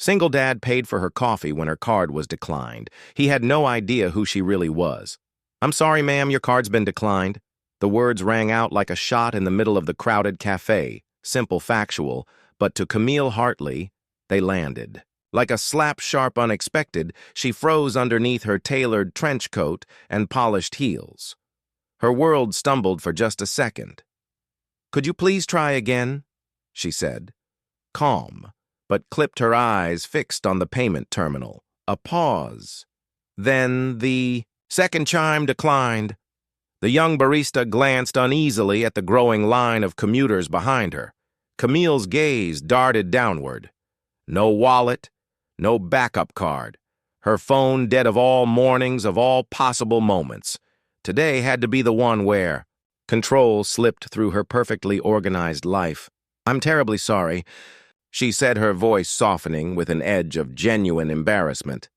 Single dad paid for her coffee when her card was declined. He had no idea who she really was. "I'm sorry, ma'am, your card's been declined." The words rang out like a shot in the middle of the crowded cafe, simple, factual, but to Camille Hartley, they landed. Like a slap sharp unexpected, she froze underneath her tailored trench coat and polished heels. Her world stumbled for just a second. "Could you please try again?" she said, calm, but clipped her eyes fixed on the payment terminal. A pause. Then the second chime declined. The young barista glanced uneasily at the growing line of commuters behind her. Camille's gaze darted downward. No wallet, no backup card. Her phone dead of all mornings, of all possible moments. Today had to be the one where control slipped through her perfectly organized life. "I'm terribly sorry," she said, her voice softening with an edge of genuine embarrassment.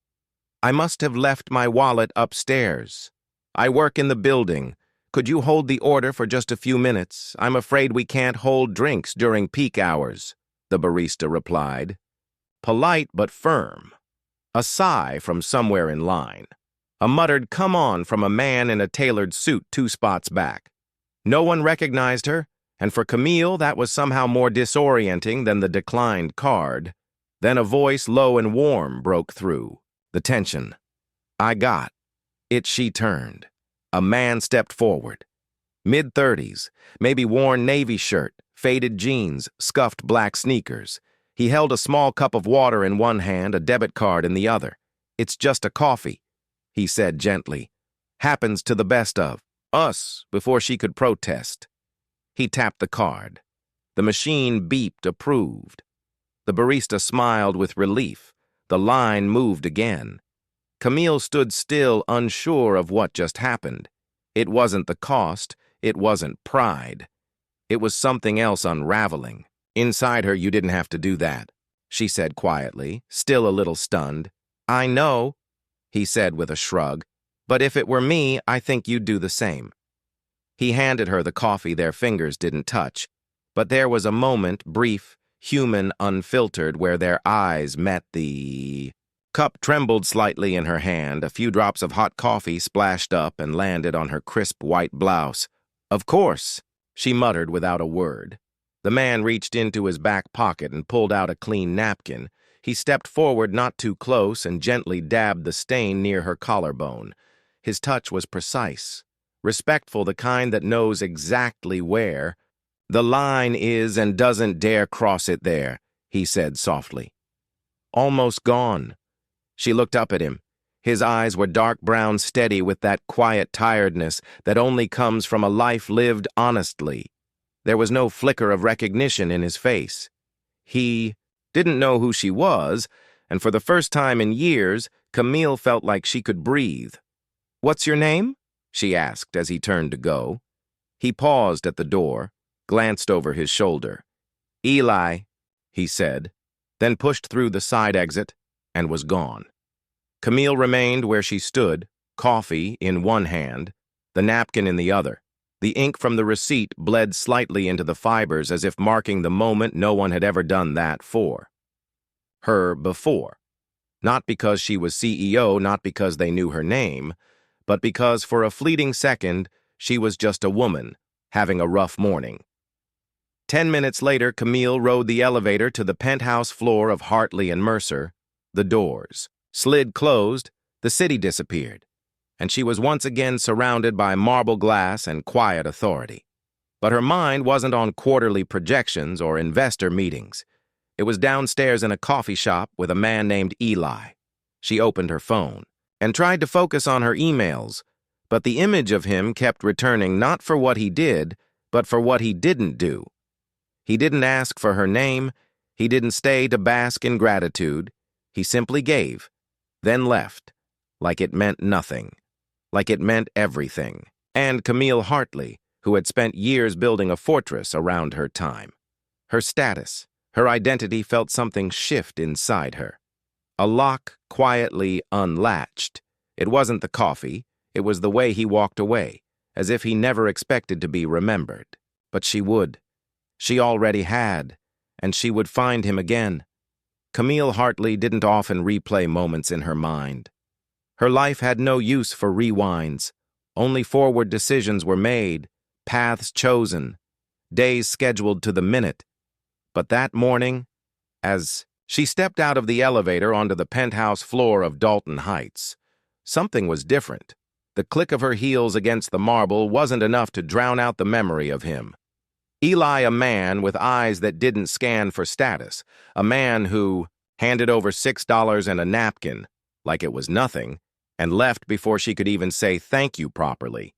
"I must have left my wallet upstairs. I work in the building. Could you hold the order for just a few minutes? I'm afraid we can't hold drinks during peak hours," the barista replied. Polite but firm. A sigh from somewhere in line. A muttered "come on" from a man in a tailored suit 2 spots back. No one recognized her, and for Camille that was somehow more disorienting than the declined card. Then a voice low and warm broke through the tension. "I got it." She turned. A man stepped forward. Mid-30s, maybe worn navy shirt, faded jeans, scuffed black sneakers. He held a small cup of water in one hand, a debit card in the other. "It's just a coffee," he said gently. "Happens to the best of us," before she could protest. He tapped the card. The machine beeped, approved. The barista smiled with relief. The line moved again. Camille stood still, unsure of what just happened. It wasn't the cost. It wasn't pride. It was something else unraveling. Inside her, "You didn't have to do that," she said quietly, still a little stunned. "I know," he said with a shrug, "but if it were me, I think you'd do the same." He handed her the coffee their fingers didn't touch, but there was a moment, brief, human, unfiltered, where their eyes met. The cup trembled slightly in her hand. A few drops of hot coffee splashed up and landed on her crisp white blouse. "Of course," she muttered without a word. The man reached into his back pocket and pulled out a clean napkin. He stepped forward not too close and gently dabbed the stain near her collarbone. His touch was precise, respectful, the kind that knows exactly where the line is and doesn't dare cross it there, he said softly. "Almost gone." She looked up at him. His eyes were dark brown, steady with that quiet tiredness that only comes from a life lived honestly. There was no flicker of recognition in his face. He didn't know who she was, and for the first time in years, Camille felt like she could breathe. "What's your name?" she asked as he turned to go. He paused at the door, glanced over his shoulder. "Eli," he said, then pushed through the side exit and was gone. Camille remained where she stood, coffee in one hand, the napkin in the other. The ink from the receipt bled slightly into the fibers as if marking the moment no one had ever done that for her before. Not because she was CEO, not because they knew her name, but because for a fleeting second she was just a woman, having a rough morning. 10 minutes later, Camille rode the elevator to the penthouse floor of Hartley and Mercer. The doors slid closed, the city disappeared, and she was once again surrounded by marble glass and quiet authority. But her mind wasn't on quarterly projections or investor meetings. It was downstairs in a coffee shop with a man named Eli. She opened her phone and tried to focus on her emails, but the image of him kept returning not for what he did, but for what he didn't do. He didn't ask for her name. He didn't stay to bask in gratitude. He simply gave, then left, like it meant nothing, like it meant everything. And Camille Hartley, who had spent years building a fortress around her time. Her status, her identity felt something shift inside her. A lock quietly unlatched. It wasn't the coffee, it was the way he walked away, as if he never expected to be remembered. But she would. She already had, and she would find him again. Camille Hartley didn't often replay moments in her mind. Her life had no use for rewinds. Only forward decisions were made, paths chosen, days scheduled to the minute. But that morning, as she stepped out of the elevator onto the penthouse floor of Dalton Heights, something was different. The click of her heels against the marble wasn't enough to drown out the memory of him. Eli, a man with eyes that didn't scan for status, a man who handed over $6 and a napkin, like it was nothing, and left before she could even say thank you properly.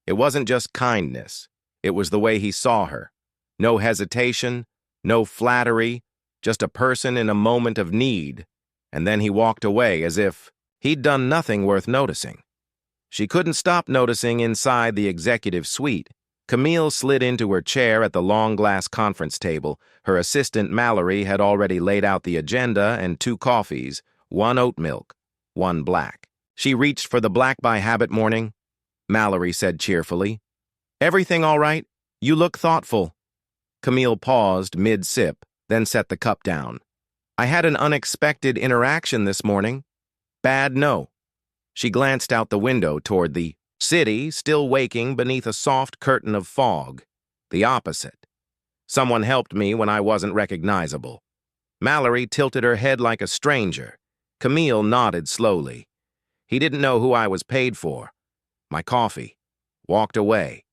It wasn't just kindness. It was the way he saw her. No hesitation, no flattery, just a person in a moment of need, and then he walked away as if he'd done nothing worth noticing. She couldn't stop noticing inside the executive suite. Camille slid into her chair at the long glass conference table. Her assistant Mallory had already laid out the agenda and 2 coffees, 1 oat milk, 1 black. She reached for the black by habit. Morning, Mallory said cheerfully. Everything all right? You look thoughtful. Camille paused mid-sip, then set the cup down. I had an unexpected interaction this morning. Bad, no. She glanced out the window toward the city, still waking beneath a soft curtain of fog. The opposite. Someone helped me when I wasn't recognizable. Mallory tilted her head like a stranger. Camille nodded slowly. He didn't know who I was paid for. My coffee. Walked away.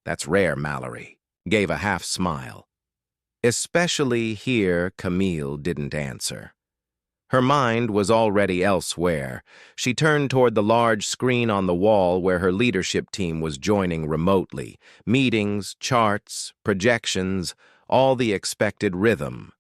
That's rare, Mallory. Gave a half smile. Especially here, Camille didn't answer. Her mind was already elsewhere. She turned toward the large screen on the wall where her leadership team was joining remotely. Meetings, charts, projections, all the expected rhythm.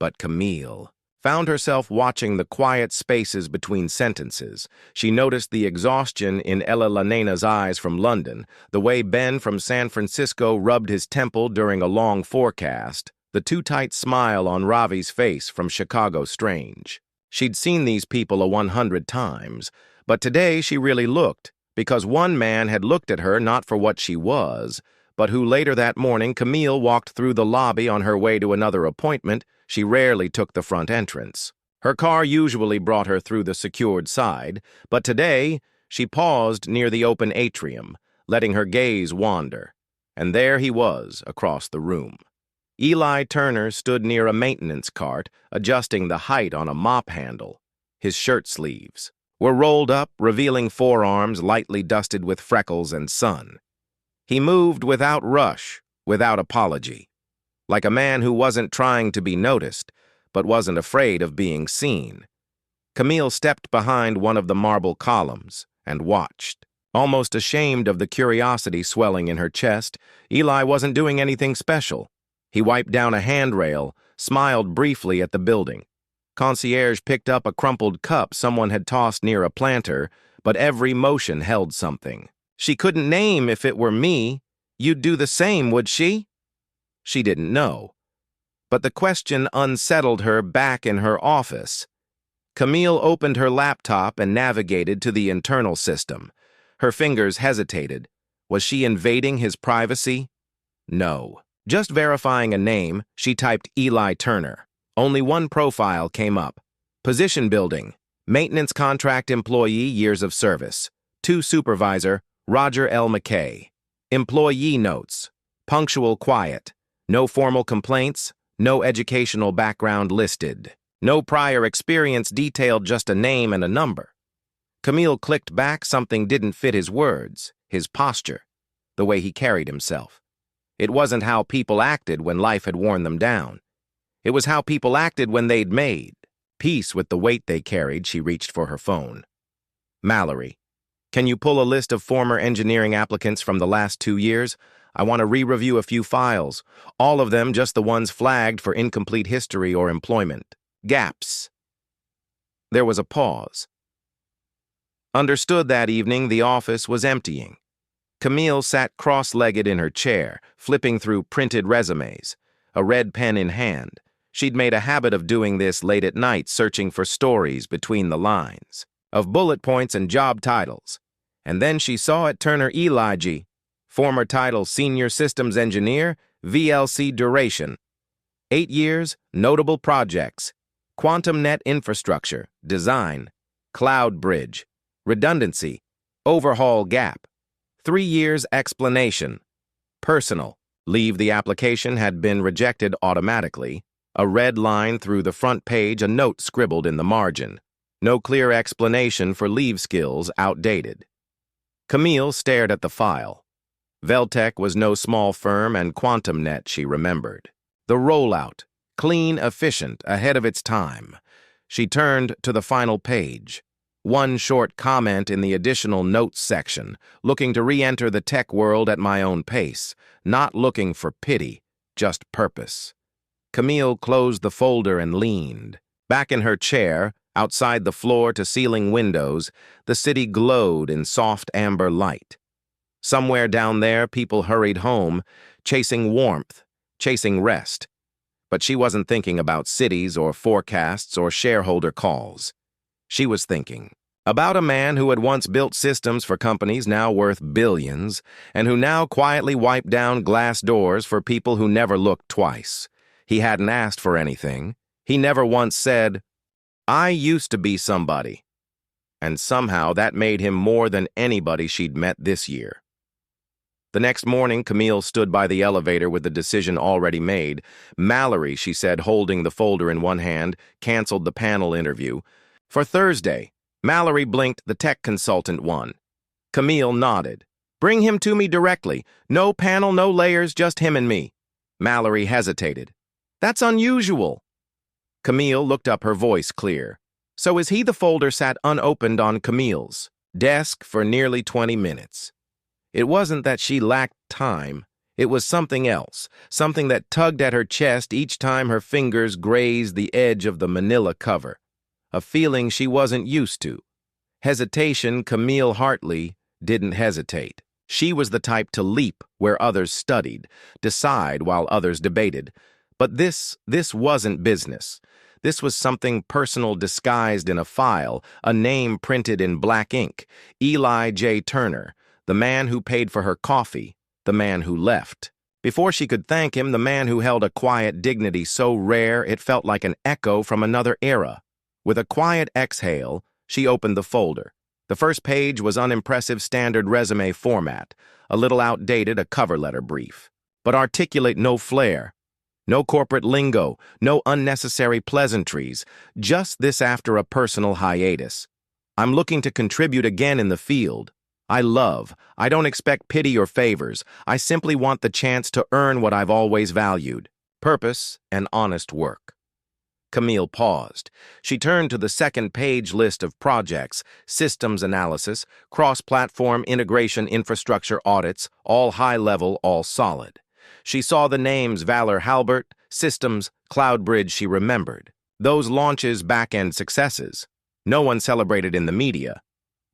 But Camille found herself watching the quiet spaces between sentences. She noticed the exhaustion in Ella Lanena's eyes from London, the way Ben from San Francisco rubbed his temple during a long forecast, the too tight smile on Ravi's face from Chicago Strange. She'd seen these people 100 times, but today she really looked, because one man had looked at her not for what she was, but who later that morning Camille walked through the lobby on her way to another appointment. She rarely took the front entrance. Her car usually brought her through the secured side, but today she paused near the open atrium, letting her gaze wander. And there he was, across the room. Eli Turner stood near a maintenance cart, adjusting the height on a mop handle. His shirt sleeves were rolled up, revealing forearms lightly dusted with freckles and sun. He moved without rush, without apology, like a man who wasn't trying to be noticed, but wasn't afraid of being seen. Camille stepped behind one of the marble columns and watched. Almost ashamed of the curiosity swelling in her chest, Eli wasn't doing anything special. He wiped down a handrail, smiled briefly at the building. Concierge picked up a crumpled cup someone had tossed near a planter, but every motion held something. She couldn't name if it were me. You'd do the same, would she? She didn't know. But the question unsettled her back in her office. Camille opened her laptop and navigated to the internal system. Her fingers hesitated. Was she invading his privacy? No. Just verifying a name, she typed Eli Turner. Only one profile came up. Position building, maintenance contract employee, years of service. 2 supervisor, Roger L. McKay. Employee notes, punctual, quiet. No formal complaints, no educational background listed. No prior experience detailed, just a name and a number. Camille clicked back. Something didn't fit his words, his posture, the way he carried himself. It wasn't how people acted when life had worn them down. It was how people acted when they'd made peace with the weight they carried. She reached for her phone. Mallory, can you pull a list of former engineering applicants from the last 2 years? I want to re-review a few files, all of them just the ones flagged for incomplete history or employment. Gaps. There was a pause. Understood that evening the office was emptying. Camille sat cross-legged in her chair, flipping through printed resumes, a red pen in hand. She'd made a habit of doing this late at night, searching for stories between the lines, of bullet points and job titles. And then she saw at Turner Elijah, former title Senior Systems Engineer, VLC duration. 8 years, notable projects. Quantum net infrastructure, design, cloud bridge, redundancy, overhaul gap, 3 years explanation, personal. Leave the application had been rejected automatically. A red line through the front page, a note scribbled in the margin. No clear explanation for leave skills, outdated. Camille stared at the file. Veltec was no small firm, and QuantumNet, she remembered. The rollout, clean, efficient, ahead of its time. She turned to the final page. One short comment in the additional notes section, looking to re-enter the tech world at my own pace, not looking for pity, just purpose. Camille closed the folder and leaned. Back in her chair, outside the floor-to-ceiling windows, the city glowed in soft amber light. Somewhere down there, people hurried home, chasing warmth, chasing rest. But she wasn't thinking about cities or forecasts or shareholder calls. She was thinking about a man who had once built systems for companies now worth billions, and who now quietly wiped down glass doors for people who never looked twice. He hadn't asked for anything. He never once said, "I used to be somebody." And somehow that made him more than anybody she'd met this year. The next morning, Camille stood by the elevator with the decision already made. Mallory, she said, holding the folder in one hand, canceled the panel interview. For Thursday, Mallory blinked. The tech consultant won. Camille nodded. "Bring him to me directly. No panel, no layers, just him and me." Mallory hesitated. "That's unusual." Camille looked up, her voice clear. So is he? The folder sat unopened on Camille's desk for nearly 20 minutes. It wasn't that she lacked time. It was something else, something that tugged at her chest each time her fingers grazed the edge of the manila cover. A feeling she wasn't used to. Hesitation. Camille Hartley didn't hesitate. She was the type to leap where others studied, decide while others debated. But this wasn't business. This was something personal disguised in a file, a name printed in black ink. Eli J. Turner, the man who paid for her coffee, the man who left. Before she could thank him, the man who held a quiet dignity so rare it felt like an echo from another era. With a quiet exhale, she opened the folder. The first page was unimpressive standard resume format, a little outdated, a cover letter brief. But articulate, no flair. No corporate lingo, no unnecessary pleasantries, just this after a personal hiatus. "I'm looking to contribute again in the field. I don't expect pity or favors. I simply want the chance to earn what I've always valued, purpose and honest work." Camille paused. She turned to the second-page list of projects, systems analysis, cross-platform integration, infrastructure audits, all high-level, all solid. She saw the names Valor Halbert, Systems, Cloud Bridge. She remembered. Those launches, back-end successes. No one celebrated in the media.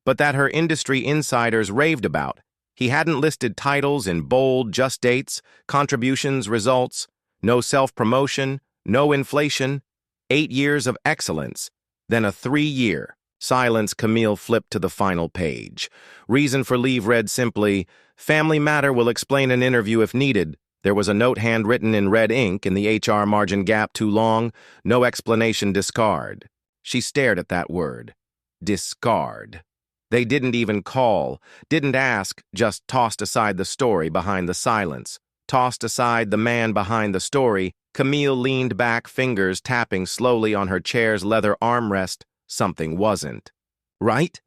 But that her industry insiders raved about. He hadn't listed titles in bold, just dates, contributions, results, no self-promotion, no inflation. 8 years of excellence, then a 3-year silence. Camille flipped to the final page. Reason for leave read simply, "Family matter, will explain an interview if needed." There was a note handwritten in red ink in the HR margin gap. Too long, no explanation, discard. She stared at that word. Discard. They didn't even call, didn't ask, just tossed aside the story behind the silence. Tossed aside the man behind the story. Camille leaned back, fingers tapping slowly on her chair's leather armrest. Something wasn't right.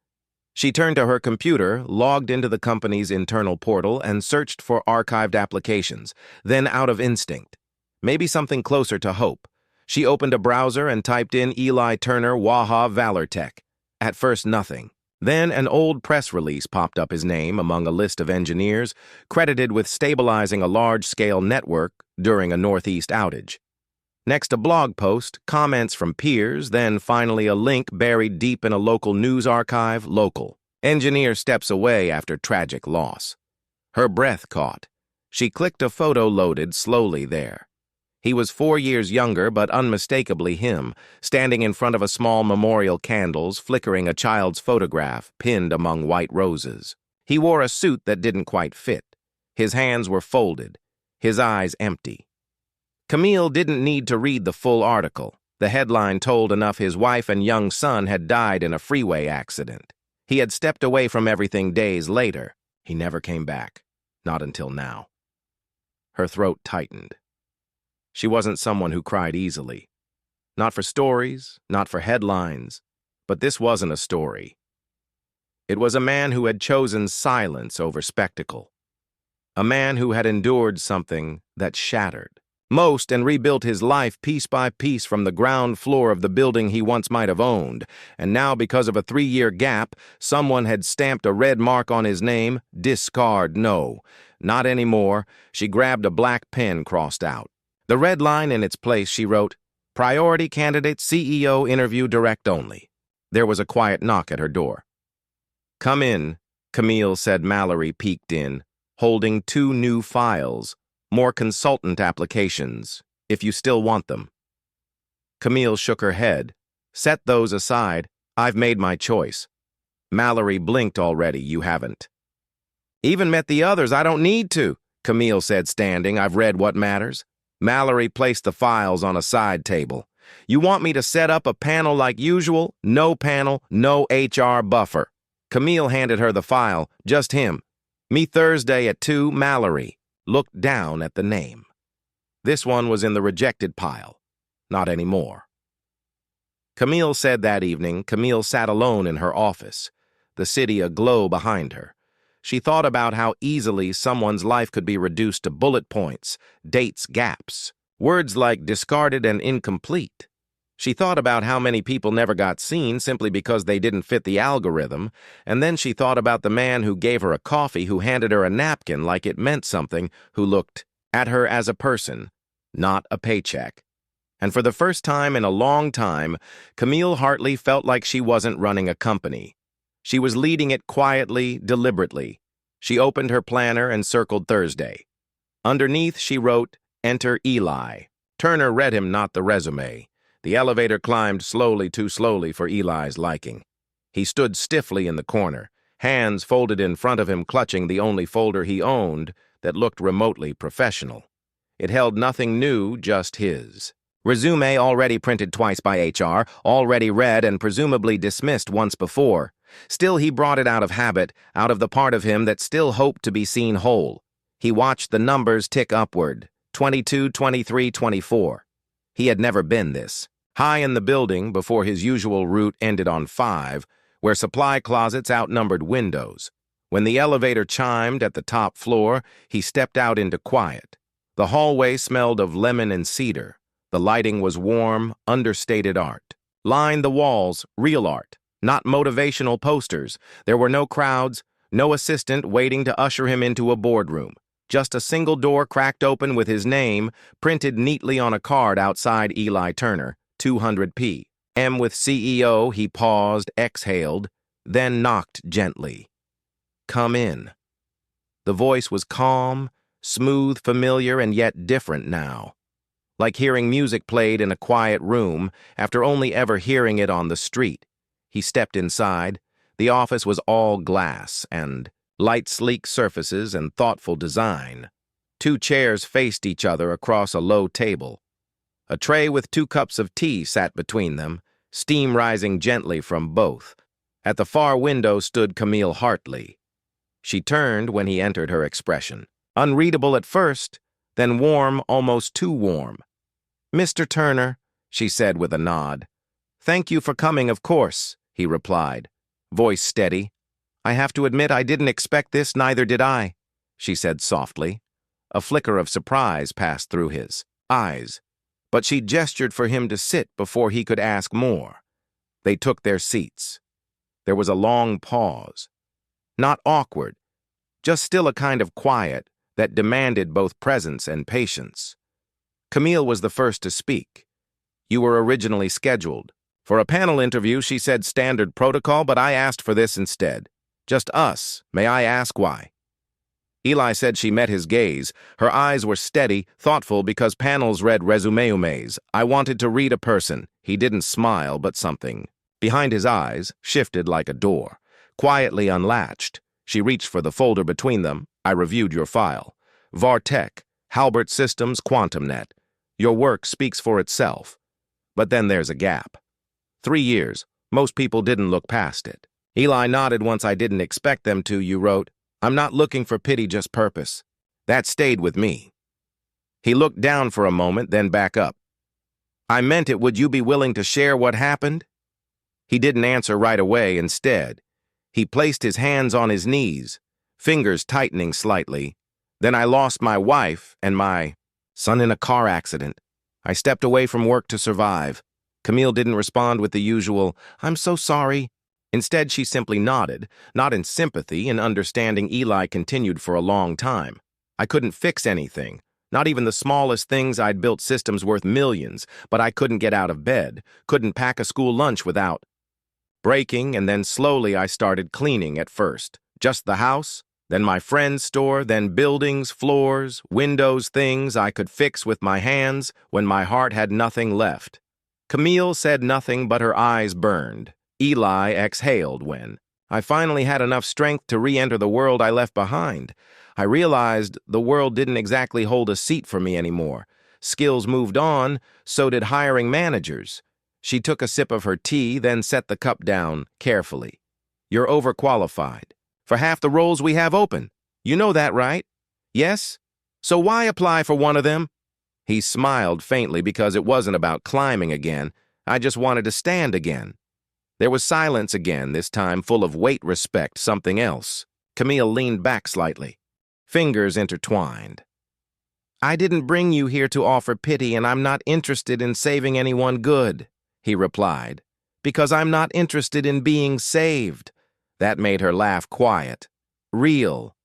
She turned to her computer, logged into the company's internal portal, and searched for archived applications. Then, out of instinct, maybe something closer to hope, she opened a browser and typed in Eli Turner, Waha, Valortech. At first, nothing. Then an old press release popped up, his name among a list of engineers credited with stabilizing a large-scale network during a Northeast outage. Next, a blog post, comments from peers, then finally a link buried deep in a local news archive. Local. Engineer steps away after tragic loss. Her breath caught. She clicked. A photo loaded slowly there. He was 4 years younger, but unmistakably him, standing in front of a small memorial candles, flickering a child's photograph pinned among white roses. He wore a suit that didn't quite fit. His hands were folded, his eyes empty. Camille didn't need to read the full article. The headline told enough his wife and young son had died in a freeway accident. He had stepped away from everything days later. He never came back. Not until now. Her throat tightened. She wasn't someone who cried easily. Not for stories, not for headlines, but this wasn't a story. It was a man who had chosen silence over spectacle. A man who had endured something that shattered most and rebuilt his life piece by piece from the ground floor of the building he once might have owned, and now, because of a 3-year gap, someone had stamped a red mark on his name. Discard, no. Not anymore. She grabbed a black pen crossed out. The red line in its place, she wrote, Priority candidate CEO interview direct only. There was a quiet knock at her door. Come in, Camille said. Mallory peeked in, holding 2 new files. More consultant applications, if you still want them. Camille shook her head. Set those aside. I've made my choice. Mallory blinked. Already, you haven't. Even met the others. I don't need to, Camille said, standing. I've read what matters. Mallory placed the files on a side table. You want me to set up a panel like usual? No panel, no HR buffer. Camille handed her the file. Just him. Me Thursday at 2, Mallory. Looked down at the name. This one was in the rejected pile. Not anymore. Camille said that evening. Camille sat alone in her office, the city aglow behind her. She thought about how easily someone's life could be reduced to bullet points, dates, gaps, words like discarded and incomplete. She thought about how many people never got seen simply because they didn't fit the algorithm, and then she thought about the man who gave her a coffee, who handed her a napkin like it meant something, who looked at her as a person, not a paycheck. And for the first time in a long time, Camille Hartley felt like she wasn't running a company. She was leading it quietly, deliberately. She opened her planner and circled Thursday. Underneath, she wrote, Enter Eli. Turner read him not the resume. The elevator climbed slowly, too slowly for Eli's liking. He stood stiffly in the corner, hands folded in front of him, clutching the only folder he owned that looked remotely professional. It held nothing new, just his. Resume already printed twice by HR, already read and presumably dismissed once before. Still, he brought it out of habit, out of the part of him that still hoped to be seen whole. He watched the numbers tick upward, 22, 23, 24. He had never been this. High in the building, before his usual route ended on 5, where supply closets outnumbered windows. When the elevator chimed at the top floor, he stepped out into quiet. The hallway smelled of lemon and cedar. The lighting was warm, understated art. Lined the walls, real art, not motivational posters. There were no crowds, no assistant waiting to usher him into a boardroom. Just a single door cracked open with his name, printed neatly on a card outside. Eli Turner, 200p. M with CEO. He paused, exhaled, then knocked gently. Come in. The voice was calm, smooth, familiar, and yet different now. Like hearing music played in a quiet room after only ever hearing it on the street. He stepped inside. The office was all glass and light, sleek surfaces and thoughtful design. 2 chairs faced each other across a low table. A tray with 2 cups of tea sat between them, steam rising gently from both. At the far window stood Camille Hartley. She turned when he entered, her expression unreadable at first, then warm, almost too warm. Mr. Turner, she said with a nod. Thank you for coming, of course, he replied, voice steady. I have to admit I didn't expect this, neither did I, she said softly. A flicker of surprise passed through his eyes, but she gestured for him to sit before he could ask more. They took their seats. There was a long pause. Not awkward, just still a kind of quiet that demanded both presence and patience. Camille was the first to speak. You were originally scheduled for a panel interview, she said, standard protocol, but I asked for this instead. Just us. May I ask why? Eli said. She met his gaze. Her eyes were steady, thoughtful, because panels read resumes. I wanted to read a person. He didn't smile, but something behind his eyes shifted like a door. Quietly unlatched. She reached for the folder between them. I reviewed your file. Vartech, Halbert Systems, QuantumNet. Your work speaks for itself. But then there's a gap. 3 years. Most people didn't look past it. Eli nodded once I didn't expect them to. You wrote, "I'm not looking for pity, just purpose." That stayed with me. He looked down for a moment, then back up. "I meant it. Would you be willing to share what happened?" He didn't answer right away. Instead, he placed his hands on his knees, fingers tightening slightly. "Then I lost my wife and my son in a car accident. I stepped away from work to survive." Camille didn't respond with the usual, "I'm so sorry." Instead, she simply nodded, not in sympathy and understanding. Eli continued for a long time. "I couldn't fix anything, not even the smallest things. I'd built systems worth millions, but I couldn't get out of bed, couldn't pack a school lunch without breaking, and then slowly I started cleaning at first. Just the house, then my friend's store, then buildings, floors, windows, things I could fix with my hands when my heart had nothing left." Camille said nothing, but her eyes burned. Eli exhaled when I finally had enough strength to re-enter the world I left behind. I realized the world didn't exactly hold a seat for me anymore. Skills moved on, so did hiring managers. She took a sip of her tea, then set the cup down carefully. "You're overqualified for half the roles we have open. You know that, right? Yes? So why apply for one of them?" He smiled faintly because it wasn't about climbing again. I just wanted to stand again. There was silence again, this time full of weight, respect, something else. Camille leaned back slightly, fingers intertwined. "I didn't bring you here to offer pity, and I'm not interested in saving anyone good," he replied, "because I'm not interested in being saved." That made her laugh quiet, real.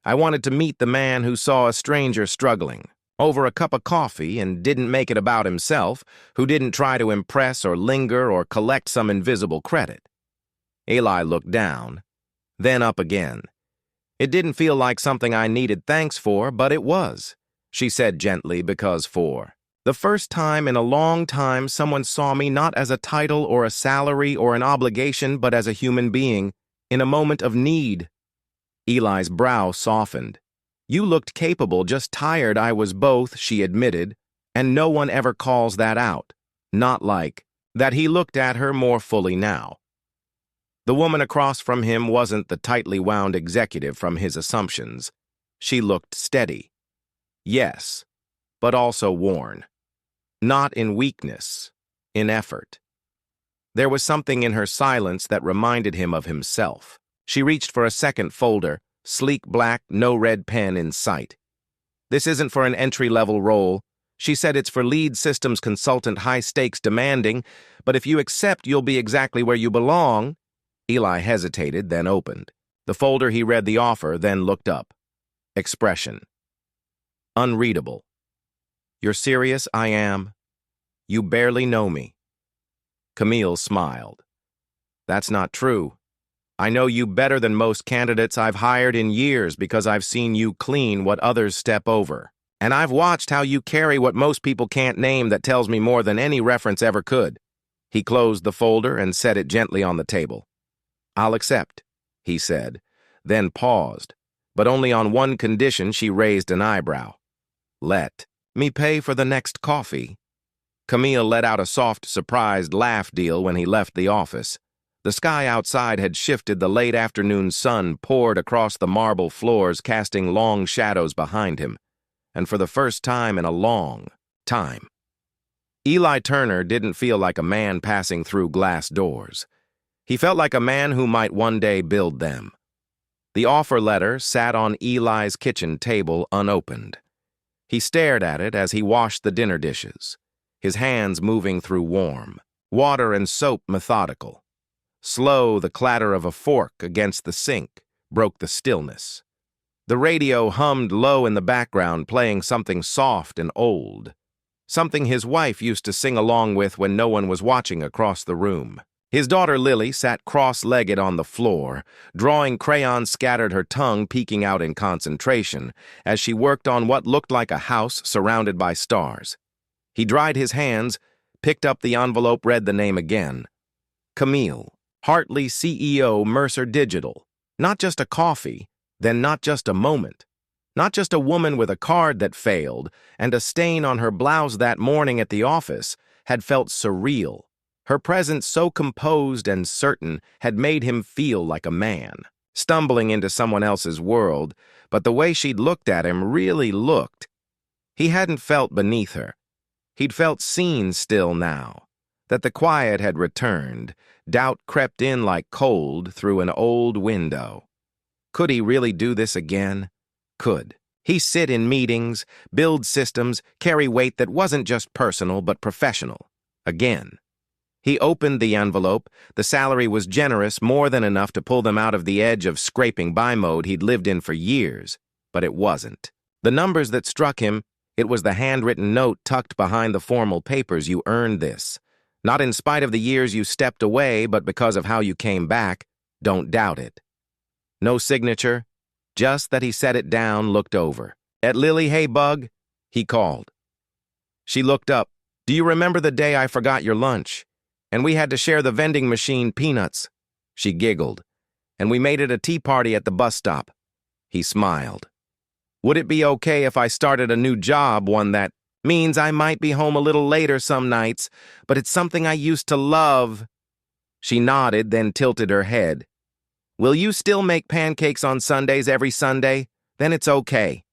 "I wanted to meet the man who saw a stranger struggling over a cup of coffee and didn't make it about himself, who didn't try to impress or linger or collect some invisible credit." Eli looked down, then up again. "It didn't feel like something I needed thanks for, but it was," she said gently, "because for the first time in a long time, someone saw me not as a title or a salary or an obligation, but as a human being, in a moment of need." Eli's brow softened. "You looked capable, just tired." "I was both," she admitted, "and no one ever calls that out. Not like that." He looked at her more fully now. The woman across from him wasn't the tightly wound executive from his assumptions. She looked steady. Yes, but also worn. Not in weakness, in effort. There was something in her silence that reminded him of himself. She reached for a second folder, sleek black, no red pen in sight. "This isn't for an entry-level role." She said, "It's for lead systems consultant, high stakes, demanding, but if you accept, you'll be exactly where you belong." Eli hesitated, then opened the folder. He read the offer, then looked up. Expression. Unreadable. "You're serious?" "I am." "You barely know me." Camille smiled. "That's not true. I know you better than most candidates I've hired in years because I've seen you clean what others step over. And I've watched how you carry what most people can't name that tells me more than any reference ever could." He closed the folder and set it gently on the table. "I'll accept," he said, then paused, but only on one condition. She raised an eyebrow. "Let me pay for the next coffee." Camille let out a soft, surprised laugh deal when he left the office. The sky outside had shifted. The late afternoon sun poured across the marble floors, casting long shadows behind him. And for the first time in a long time, Eli Turner didn't feel like a man passing through glass doors. He felt like a man who might one day build them. The offer letter sat on Eli's kitchen table unopened. He stared at it as he washed the dinner dishes, his hands moving through warm water and soap, methodical. Slow, the clatter of a fork against the sink broke the stillness. The radio hummed low in the background, playing something soft and old, something his wife used to sing along with when no one was watching across the room. His daughter Lily sat cross-legged on the floor, drawing crayons, scattered, her tongue peeking out in concentration as she worked on what looked like a house surrounded by stars. He dried his hands, picked up the envelope, read the name again. Camille Hartley, CEO, Mercer Digital. Not just a coffee, then not just a moment. Not just a woman with a card that failed and a stain on her blouse that morning at the office. had felt surreal. Her presence, so composed and certain, had made him feel like a man, stumbling into someone else's world, but the way she'd looked at him really looked. He hadn't felt beneath her. He'd felt seen still now, that the quiet had returned. Doubt crept in like cold through an old window. Could he really do this again? Could he sit in meetings, build systems, carry weight that wasn't just personal but professional? Again. He opened the envelope. The salary was generous, more than enough to pull them out of the edge of scraping by mode he'd lived in for years. But it wasn't. The numbers that struck him, it was the handwritten note tucked behind the formal papers. You earned this. Not in spite of the years you stepped away, but because of how you came back. Don't doubt it. No signature, just that he set it down, looked over. At Lily, hey, Bug, he called. She looked up. Do you remember the day I forgot your lunch? And we had to share the vending machine peanuts. She giggled. And we made it a tea party at the bus stop. He smiled. Would it be okay if I started a new job, one that means I might be home a little later some nights, but it's something I used to love? She nodded, then tilted her head. Will you still make pancakes on Sundays every Sunday? Then it's okay.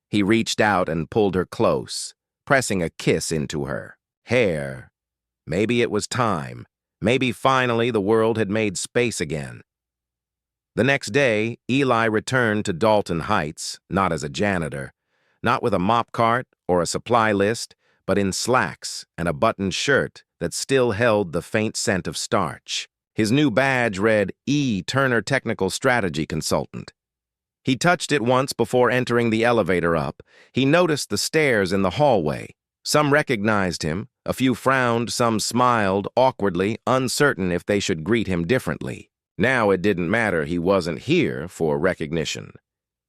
He reached out and pulled her close, pressing a kiss into her hair. Maybe it was time. Maybe finally the world had made space again. The next day, Eli returned to Dalton Heights, not as a janitor, not with a mop cart or a supply list, but in slacks and a buttoned shirt that still held the faint scent of starch. His new badge read E. Turner Technical Strategy Consultant. He touched it once before entering the elevator up. He noticed the stairs in the hallway. Some recognized him, a few frowned, some smiled, awkwardly, uncertain if they should greet him differently. Now it didn't matter, he wasn't here for recognition.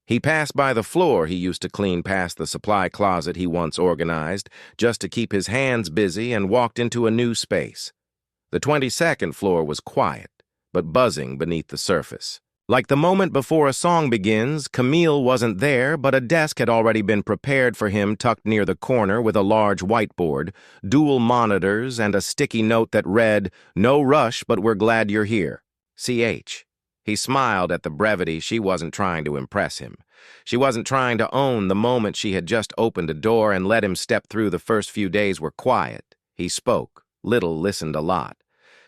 He passed by the floor he used to clean past the supply closet he once organized, just to keep his hands busy, and walked into a new space. The 22nd floor was quiet, but buzzing beneath the surface. Like the moment before a song begins, Camille wasn't there, but a desk had already been prepared for him tucked near the corner with a large whiteboard, dual monitors, and a sticky note that read, "No rush, but we're glad you're here. CH." He smiled at the brevity. She wasn't trying to impress him. She wasn't trying to own the moment she had just opened a door and let him step through. The first few days were quiet. He spoke. Little listened a lot.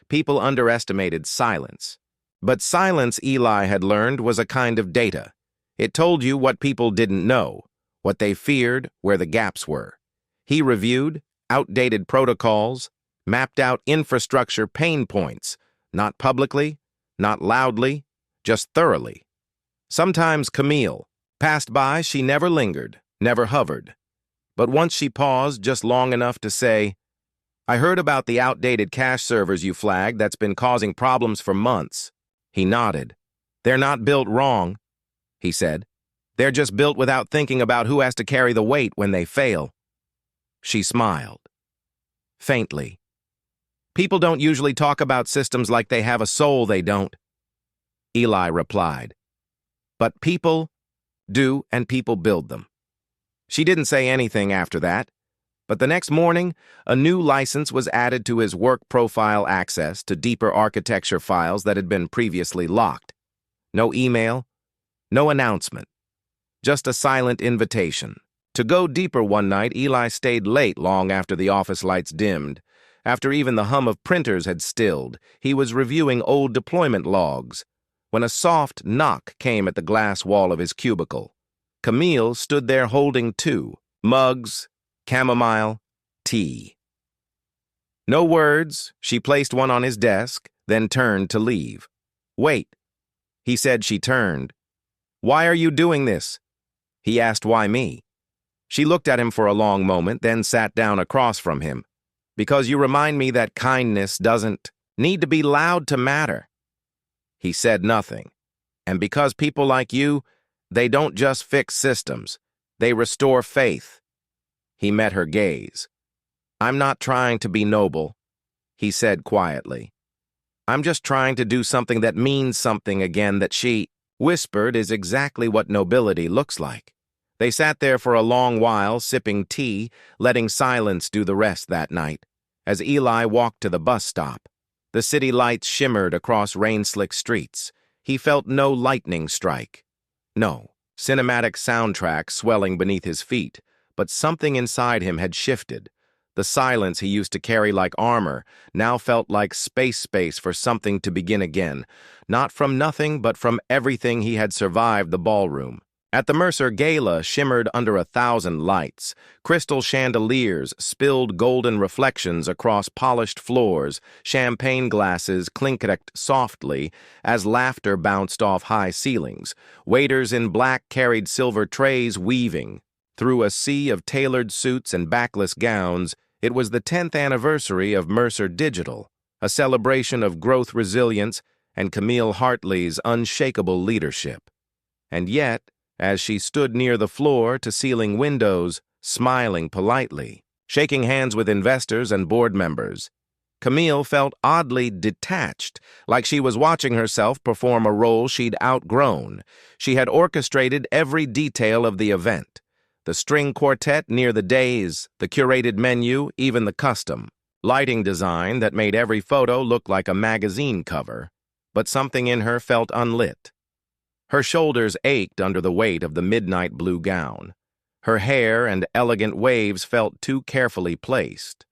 People underestimated silence. But silence, Eli had learned, was a kind of data. It told you what people didn't know, what they feared, where the gaps were. He reviewed outdated protocols, mapped out infrastructure pain points, not publicly, not loudly, just thoroughly. Sometimes Camille passed by. She never lingered, never hovered. But once she paused just long enough to say, "I heard about the outdated cache servers you flagged that's been causing problems for months." He nodded. "They're not built wrong," he said. "They're just built without thinking about who has to carry the weight when they fail." She smiled. Faintly. "People don't usually talk about systems like they have a soul, they don't." Eli replied. "But people do, and people build them." She didn't say anything after that. But the next morning, a new license was added to his work profile, access to deeper architecture files that had been previously locked. No email, no announcement, just a silent invitation. To go deeper one night, Eli stayed late long after the office lights dimmed. After even the hum of printers had stilled, he was reviewing old deployment logs when a soft knock came at the glass wall of his cubicle. Camille stood there holding two mugs, chamomile, tea. No words, she placed one on his desk, then turned to leave. "Wait," he said. She turned. "Why are you doing this?" He asked, "Why me?" She looked at him for a long moment, then sat down across from him. "Because you remind me that kindness doesn't need to be loud to matter." He said nothing. "And because people like you, they don't just fix systems, they restore faith." He met her gaze. "I'm not trying to be noble," he said quietly. "I'm just trying to do something that means something again." That she whispered is exactly what nobility looks like. They sat there for a long while, sipping tea, letting silence do the rest that night. as Eli walked to the bus stop. The city lights shimmered across rain-slick streets. He felt no lightning strike. No cinematic soundtrack swelling beneath his feet, but something inside him had shifted. The silence he used to carry like armor now felt like space for something to begin again, not from nothing, but from everything he had survived the ballroom. At the Mercer Gala shimmered under 1,000 lights. Crystal chandeliers spilled golden reflections across polished floors, champagne glasses clinkered softly as laughter bounced off high ceilings. Waiters in black carried silver trays weaving. Through a sea of tailored suits and backless gowns, it was the 10th anniversary of Mercer Digital, a celebration of growth resilience and Camille Hartley's unshakable leadership. And yet, as she stood near the floor-to-ceiling windows, smiling politely, shaking hands with investors and board members, Camille felt oddly detached, like she was watching herself perform a role she'd outgrown. She had orchestrated every detail of the event. The string quartet near the dais, the curated menu, even the custom lighting design that made every photo look like a magazine cover. But something in her felt unlit. Her shoulders ached under the weight of the midnight blue gown. Her hair and elegant waves felt too carefully placed.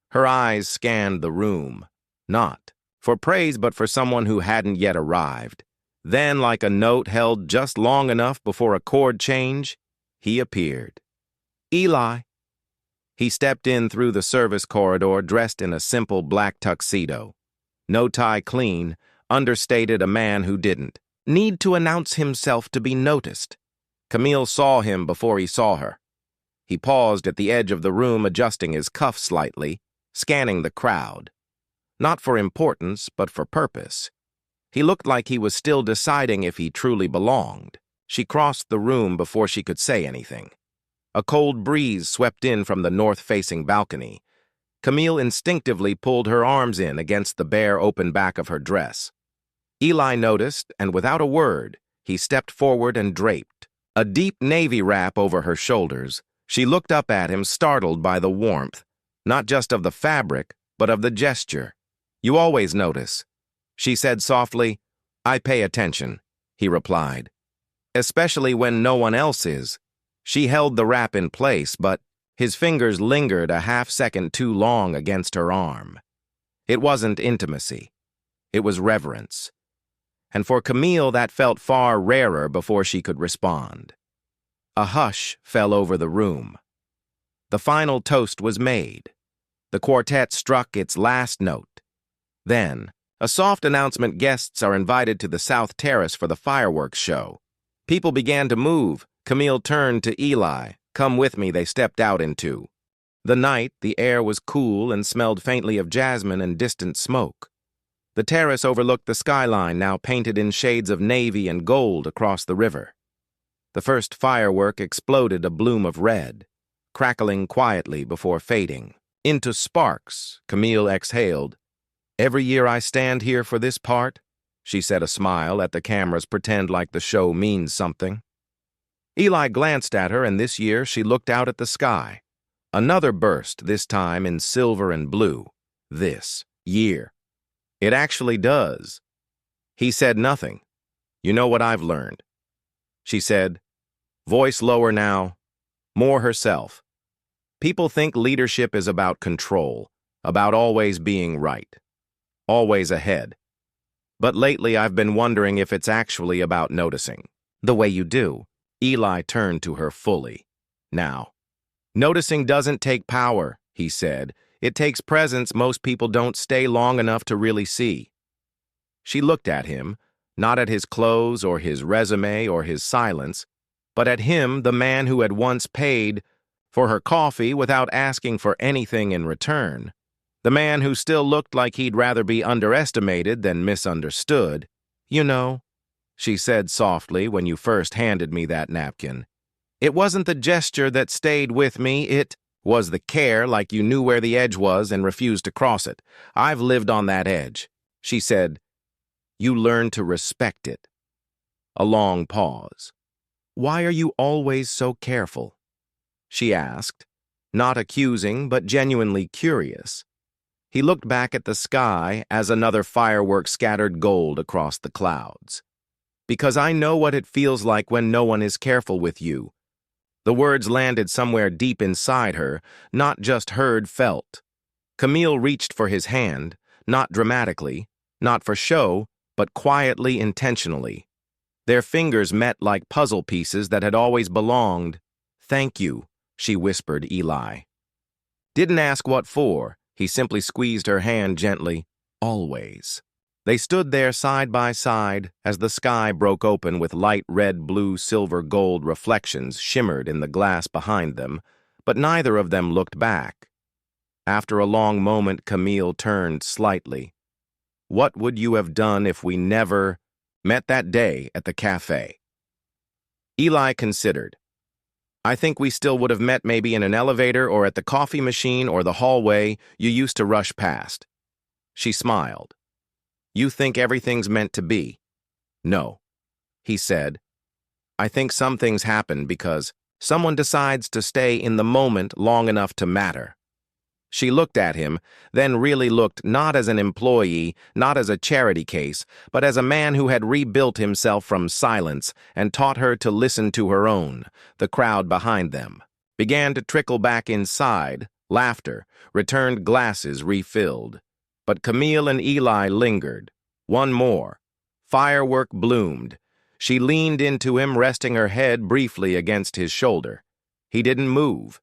Her eyes scanned the room, not for praise but for someone who hadn't yet arrived. Then, like a note held just long enough before a chord change, he appeared. Eli. He stepped in through the service corridor dressed in a simple black tuxedo. No tie clean, understated a man who didn't need to announce himself to be noticed. Camille saw him before he saw her. He paused at the edge of the room, adjusting his cuff slightly, scanning the crowd. Not for importance, but for purpose. He looked like he was still deciding if he truly belonged. She crossed the room before she could say anything. A cold breeze swept in from the north-facing balcony. Camille instinctively pulled her arms in against the bare open back of her dress. Eli noticed, and without a word, he stepped forward and draped a deep navy wrap over her shoulders. She looked up at him, startled by the warmth, not just of the fabric, but of the gesture. "You always notice," she said softly. "I pay attention," he replied. "Especially when no one else is." She held the wrap in place, but his fingers lingered a half-second too long against her arm. It wasn't intimacy. It was reverence. And for Camille, that felt far rarer before she could respond. A hush fell over the room. The final toast was made. The quartet struck its last note. Then, a soft announcement: guests are invited to the South Terrace for the fireworks show. People began to move. Camille turned to Eli. "Come with me," they stepped out into. The night, the air was cool and smelled faintly of jasmine and distant smoke. The terrace overlooked the skyline, now painted in shades of navy and gold across the river. The first firework exploded a bloom of red, crackling quietly before fading into sparks. Camille exhaled. "Every year I stand here for this part," she said, a smile at the cameras, pretend like the show means something. Eli glanced at her, and this year she looked out at the sky. Another burst, this time in silver and blue. This year. "It actually does." He said nothing. "You know what I've learned," she said, voice lower now, more herself. "People think leadership is about control, about always being right, always ahead. But lately I've been wondering if it's actually about noticing. The way you do." Eli turned to her fully. "Now, noticing doesn't take power," he said. "It takes presence most people don't stay long enough to really see." She looked at him, not at his clothes or his resume or his silence, but at him, the man who had once paid for her coffee without asking for anything in return. The man who still looked like he'd rather be underestimated than misunderstood. "You know," she said softly, "when you first handed me that napkin, it wasn't the gesture that stayed with me, it was the care, like you knew where the edge was and refused to cross it. I've lived on that edge." She said, "You learn to respect it." A long pause. "Why are you always so careful?" she asked, not accusing but genuinely curious. He looked back at the sky as another firework scattered gold across the clouds. "Because I know what it feels like when no one is careful with you." The words landed somewhere deep inside her, not just heard, felt. Camille reached for his hand, not dramatically, not for show, but quietly, intentionally. Their fingers met like puzzle pieces that had always belonged. "Thank you," she whispered Eli. Didn't ask what for. He simply squeezed her hand gently. "Always." They stood there side by side as the sky broke open with light red, blue, silver, gold reflections shimmered in the glass behind them, but neither of them looked back. After a long moment, Camille turned slightly. "What would you have done if we never met that day at the cafe?" Eli considered. "I think we still would have met, maybe in an elevator or at the coffee machine or the hallway you used to rush past." She smiled. "You think everything's meant to be?" "No," he said. "I think some things happen because someone decides to stay in the moment long enough to matter." She looked at him, then really looked, not as an employee, not as a charity case, but as a man who had rebuilt himself from silence and taught her to listen to her own. The crowd behind them began to trickle back inside, laughter, returned glasses refilled. But Camille and Eli lingered. One more. Firework bloomed. She leaned into him, resting her head briefly against his shoulder. He didn't move.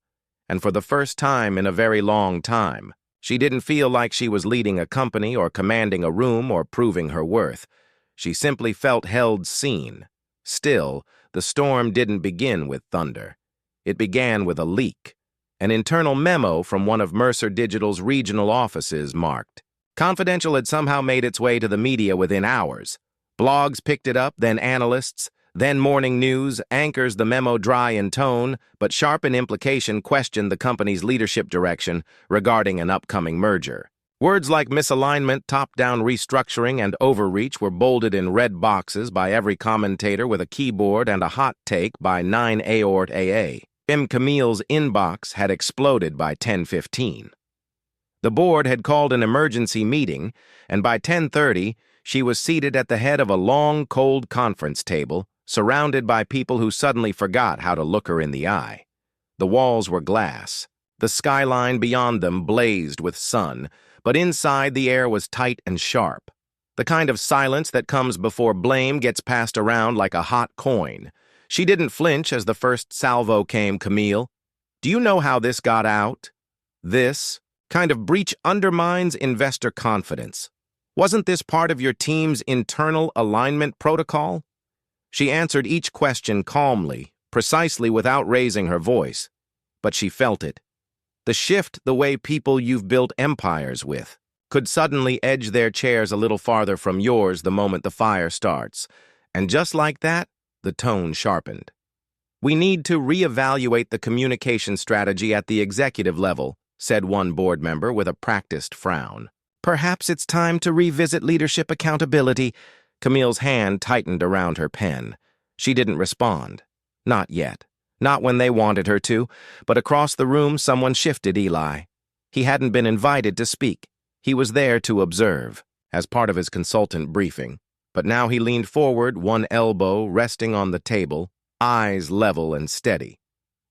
And for the first time in a very long time, she didn't feel like she was leading a company or commanding a room or proving her worth. She simply felt held, seen. Still, the storm didn't begin with thunder. It began with a leak. An internal memo from one of Mercer Digital's regional offices marked. Confidential had somehow made its way to the media within hours. Blogs picked it up, then analysts, then morning news. Anchors the memo dry in tone, but sharp in implication, questioned the company's leadership direction regarding an upcoming merger. Words like misalignment, top-down restructuring, and overreach were bolded in red boxes by every commentator with a keyboard and a hot take by 9 Aort AA. Camille's inbox had exploded by 10:15. The board had called an emergency meeting, and by 10:30, she was seated at the head of a long, cold conference table, surrounded by people who suddenly forgot how to look her in the eye. The walls were glass. The skyline beyond them blazed with sun, but inside the air was tight and sharp. The kind of silence that comes before blame gets passed around like a hot coin. She didn't flinch as the first salvo came. "Camille, do you know how this got out? This kind of breach undermines investor confidence. Wasn't this part of your team's internal alignment protocol?" She answered each question calmly, precisely, without raising her voice. But she felt it. The shift, the way people you've built empires with could suddenly edge their chairs a little farther from yours the moment the fire starts. And just like that, the tone sharpened. "We need to reevaluate the communication strategy at the executive level," said one board member with a practiced frown. "Perhaps it's time to revisit leadership accountability." Camille's hand tightened around her pen. She didn't respond. Not yet. Not when they wanted her to. But across the room, someone shifted Eli. He hadn't been invited to speak. He was there to observe, as part of his consultant briefing. But now he leaned forward, one elbow resting on the table, eyes level and steady.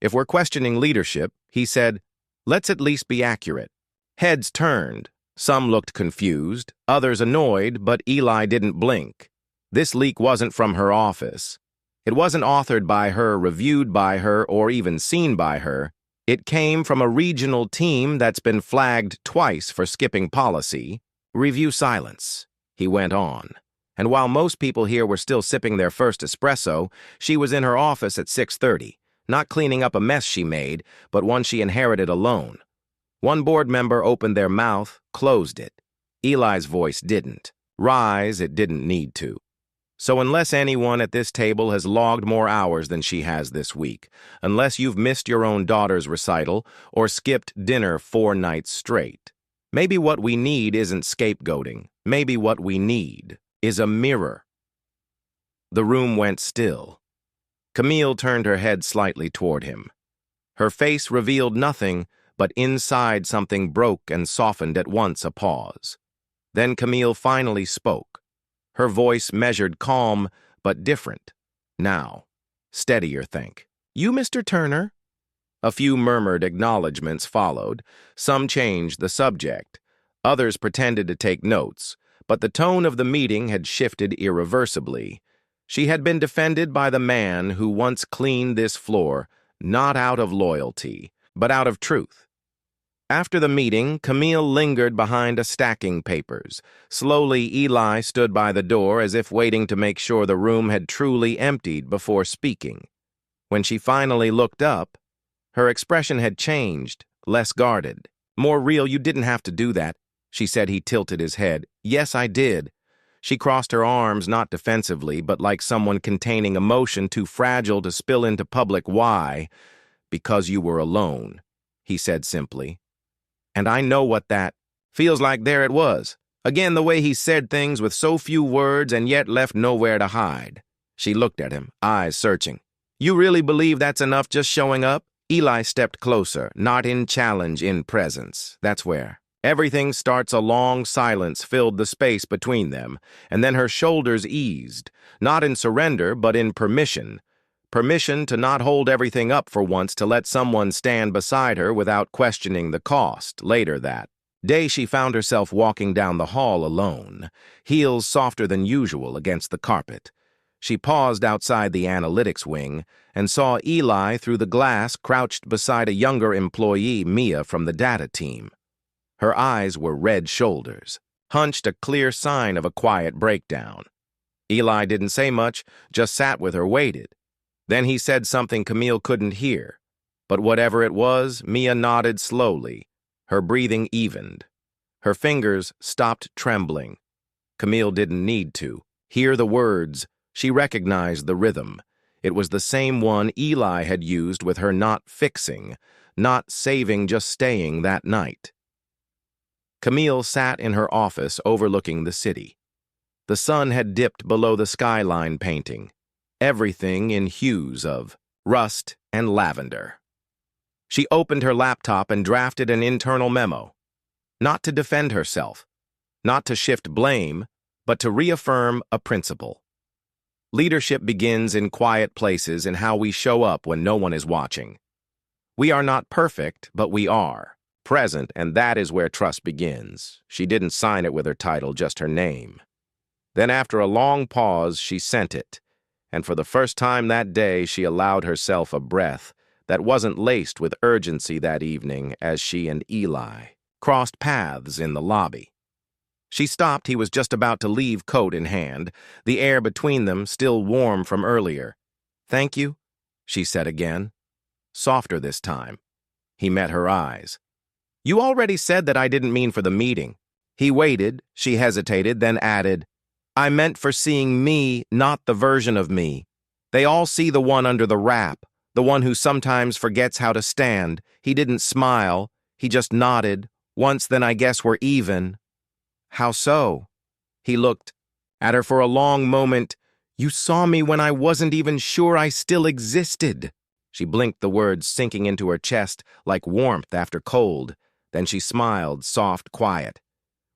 "If we're questioning leadership," he said, "let's at least be accurate." Heads turned. Some looked confused, others annoyed, but Eli didn't blink. This leak wasn't from her office. It wasn't authored by her, reviewed by her, or even seen by her. It came from a regional team that's been flagged twice for skipping policy. "Review silence," he went on. And while most people here were still sipping their first espresso, she was in her office at 6:30, not cleaning up a mess she made, but one she inherited alone. One board member opened their mouth, closed it. Eli's voice didn't. Rise, it didn't need to. "So unless anyone at this table has logged more hours than she has this week, unless you've missed your own daughter's recital or skipped dinner 4 nights straight, maybe what we need isn't scapegoating. Maybe what we need is a mirror." The room went still. Camille turned her head slightly toward him. Her face revealed nothing but inside something broke and softened at once. A pause. Then Camille finally spoke. Her voice measured, calm, but different. Now, steadier, think. "You, Mr. Turner?" A few murmured acknowledgments followed. Some changed the subject. Others pretended to take notes, but the tone of the meeting had shifted irreversibly. She had been defended by the man who once cleaned this floor, not out of loyalty, but out of truth. After the meeting, Camille lingered behind a stacking papers. Slowly, Eli stood by the door as if waiting to make sure the room had truly emptied before speaking. When she finally looked up, her expression had changed, less guarded. "More real, you didn't have to do that," she said. He tilted his head. "Yes, I did." She crossed her arms, not defensively, but like someone containing emotion too fragile to spill into public. "Why?" "Because you were alone," he said simply. "And I know what that feels like." There it was. Again, the way he said things with so few words and yet left nowhere to hide. She looked at him, eyes searching. "You really believe that's enough, just showing up?" Eli stepped closer, not in challenge, in presence. That's where everything starts. A long silence filled the space between them, and then her shoulders eased, not in surrender, but in permission. Permission to not hold everything up for once, to let someone stand beside her without questioning the cost. Later that day, she found herself walking down the hall alone, heels softer than usual against the carpet. She paused outside the analytics wing and saw Eli through the glass, crouched beside a younger employee, Mia, from the data team. Her eyes were red shoulders, hunched, a clear sign of a quiet breakdown. Eli didn't say much, just sat with her, waited. Then he said something Camille couldn't hear. But whatever it was, Mia nodded slowly. Her breathing evened. Her fingers stopped trembling. Camille didn't need to hear the words. She recognized the rhythm. It was the same one Eli had used with her, not fixing, not saving, just staying that night. Camille sat in her office overlooking the city. The sun had dipped below the skyline painting, everything in hues of rust and lavender. She opened her laptop and drafted an internal memo, not to defend herself, not to shift blame, but to reaffirm a principle. Leadership begins in quiet places, in how we show up when no one is watching. We are not perfect, but we are present, and that is where trust begins. She didn't sign it with her title, just her name. Then, after a long pause, she sent it, and for the first time that day, she allowed herself a breath that wasn't laced with urgency that evening as she and Eli crossed paths in the lobby. She stopped. He was just about to leave, coat in hand, the air between them still warm from earlier. "Thank you," she said again, softer this time. He met her eyes. "You already said that. I didn't mean for the meeting." He waited. She hesitated, then added, "I meant for seeing me, not the version of me. They all see the one under the wrap, the one who sometimes forgets how to stand." He didn't smile. He just nodded. "Once, then I guess we're even." "How so?" He looked at her for a long moment. "You saw me when I wasn't even sure I still existed." She blinked, the words sinking into her chest like warmth after cold. Then she smiled, soft, quiet.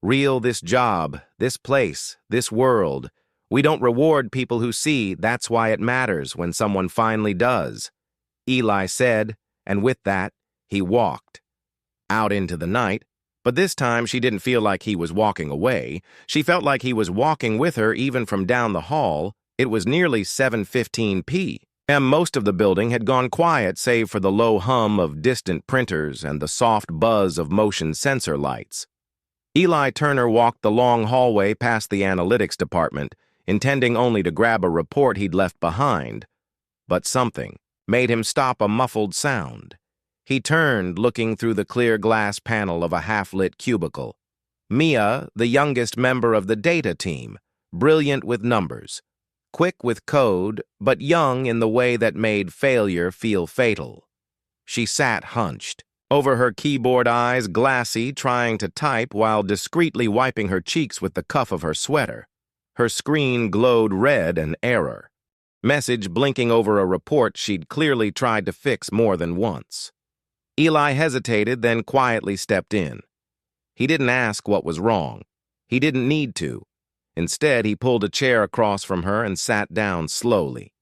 "Real, this job, this place, this world. We don't reward people who see. That's why it matters when someone finally does," Eli said, and with that, he walked out into the night. But this time, she didn't feel like he was walking away. She felt like he was walking with her, even from down the hall. It was nearly 7:15 p.m. Most of the building had gone quiet, save for the low hum of distant printers and the soft buzz of motion sensor lights. Eli Turner walked the long hallway past the analytics department, intending only to grab a report he'd left behind. But something made him stop, a muffled sound. He turned, looking through the clear glass panel of a half-lit cubicle. Mia, the youngest member of the data team, brilliant with numbers, quick with code, but young in the way that made failure feel fatal. She sat hunched, over her keyboard, eyes glassy, trying to type while discreetly wiping her cheeks with the cuff of her sweater. Her screen glowed red, an error. Message blinking over a report she'd clearly tried to fix more than once. Eli hesitated, then quietly stepped in. He didn't ask what was wrong. He didn't need to. Instead, he pulled a chair across from her and sat down slowly.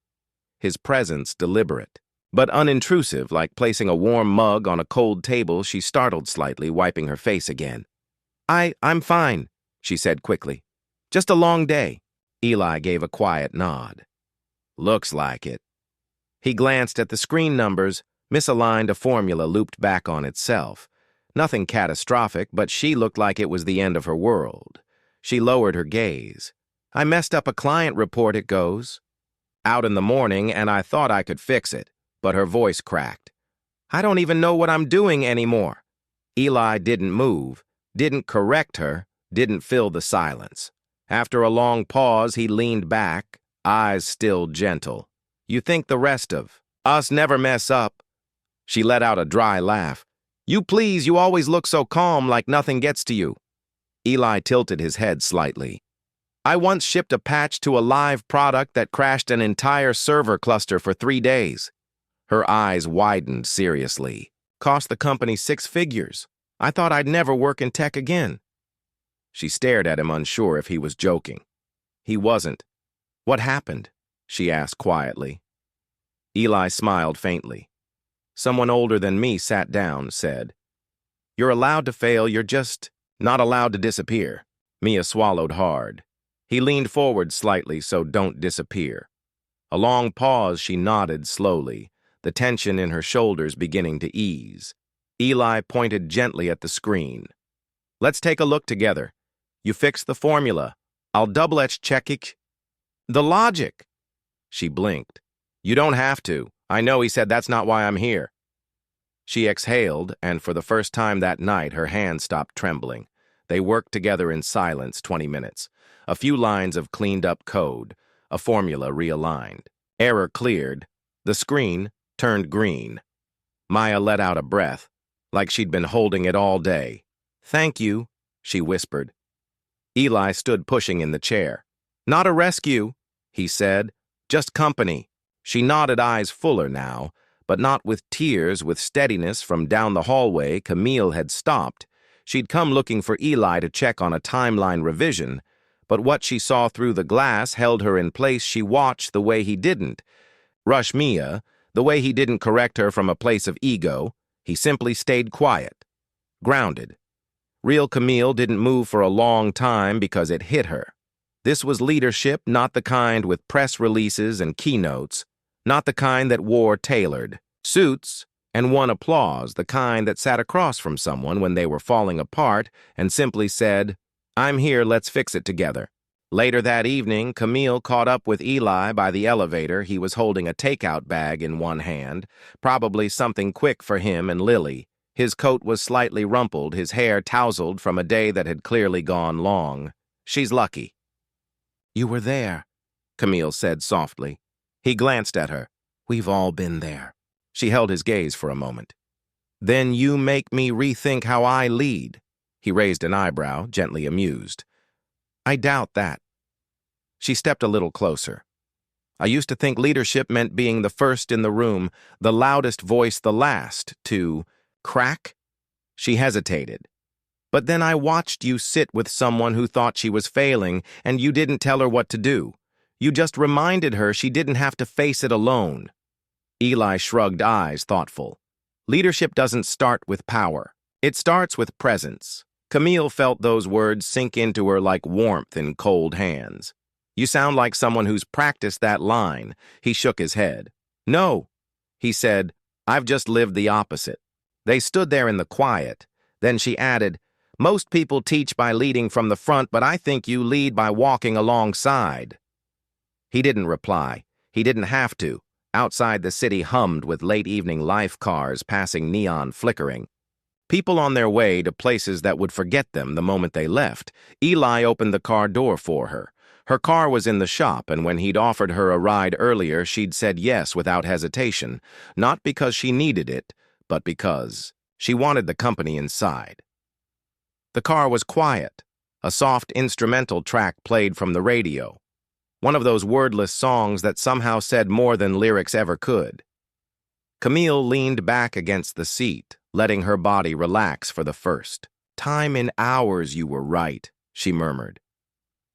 His presence deliberate, but unintrusive, like placing a warm mug on a cold table. She startled slightly, wiping her face again. I'm fine, she said quickly. Just a long day. Eli gave a quiet nod. Looks like it. He glanced at the screen numbers, misaligned a formula looped back on itself. Nothing catastrophic, but she looked like it was the end of her world. She lowered her gaze. I messed up a client report, it goes. Out in the morning, and I thought I could fix it, but her voice cracked. I don't even know what I'm doing anymore. Eli didn't move, didn't correct her, didn't fill the silence. After a long pause, he leaned back, eyes still gentle. You think the rest of us never mess up? She let out a dry laugh. You always look so calm, like nothing gets to you. Eli tilted his head slightly. I once shipped a patch to a live product that crashed an entire server cluster for 3 days. Her eyes widened seriously. Cost the company 6 figures. I thought I'd never work in tech again. She stared at him, unsure if he was joking. He wasn't. What happened? She asked quietly. Eli smiled faintly. Someone older than me sat down, said, You're allowed to fail, you're just not allowed to disappear. Mia swallowed hard. He leaned forward slightly, so don't disappear. A long pause, she nodded slowly, the tension in her shoulders beginning to ease. Eli pointed gently at the screen. Let's take a look together. You fixed the formula. I'll double-edge check it. The logic. She blinked. You don't have to. I know, he said, that's not why I'm here. She exhaled, and for the first time that night, her hand stopped trembling. They worked together in silence 20 minutes. A few lines of cleaned-up code, a formula realigned. Error cleared. The screen turned green. Maya let out a breath, like she'd been holding it all day. Thank you, she whispered. Eli stood pushing in the chair. Not a rescue, he said. Just company. She nodded, eyes fuller now, but not with tears, with steadiness. From down the hallway, Camille had stopped. She'd come looking for Eli to check on a timeline revision, but what she saw through the glass held her in place. She watched the way he didn't rush Mia, the way he didn't correct her from a place of ego. He simply stayed quiet, grounded. Real Camille didn't move for a long time because it hit her. This was leadership, not the kind with press releases and keynotes, not the kind that wore tailored suits and won applause, the kind that sat across from someone when they were falling apart and simply said, I'm here, let's fix it together. Later that evening, Camille caught up with Eli by the elevator. He was holding a takeout bag in one hand, probably something quick for him and Lily. His coat was slightly rumpled, his hair tousled from a day that had clearly gone long. She's lucky. You were there, Camille said softly. He glanced at her. We've all been there. She held his gaze for a moment. Then you make me rethink how I lead. He raised an eyebrow, gently amused. I doubt that. She stepped a little closer. I used to think leadership meant being the first in the room, the loudest voice the last, to crack? She hesitated. But then I watched you sit with someone who thought she was failing, and you didn't tell her what to do. You just reminded her she didn't have to face it alone. Eli shrugged, eyes thoughtful. Leadership doesn't start with power. It starts with presence. Camille felt those words sink into her like warmth in cold hands. You sound like someone who's practiced that line. He shook his head. No, he said, I've just lived the opposite. They stood there in the quiet. Then she added, most people teach by leading from the front, but I think you lead by walking alongside. He didn't reply. He didn't have to. Outside, the city hummed with late-evening life cars passing, neon flickering. People on their way to places that would forget them the moment they left. Eli opened the car door for her. Her car was in the shop, and when he'd offered her a ride earlier, she'd said yes without hesitation, not because she needed it, but because she wanted the company inside. The car was quiet. A soft instrumental track played from the radio. One of those wordless songs that somehow said more than lyrics ever could. Camille leaned back against the seat, letting her body relax for the first time in hours. You were right, she murmured.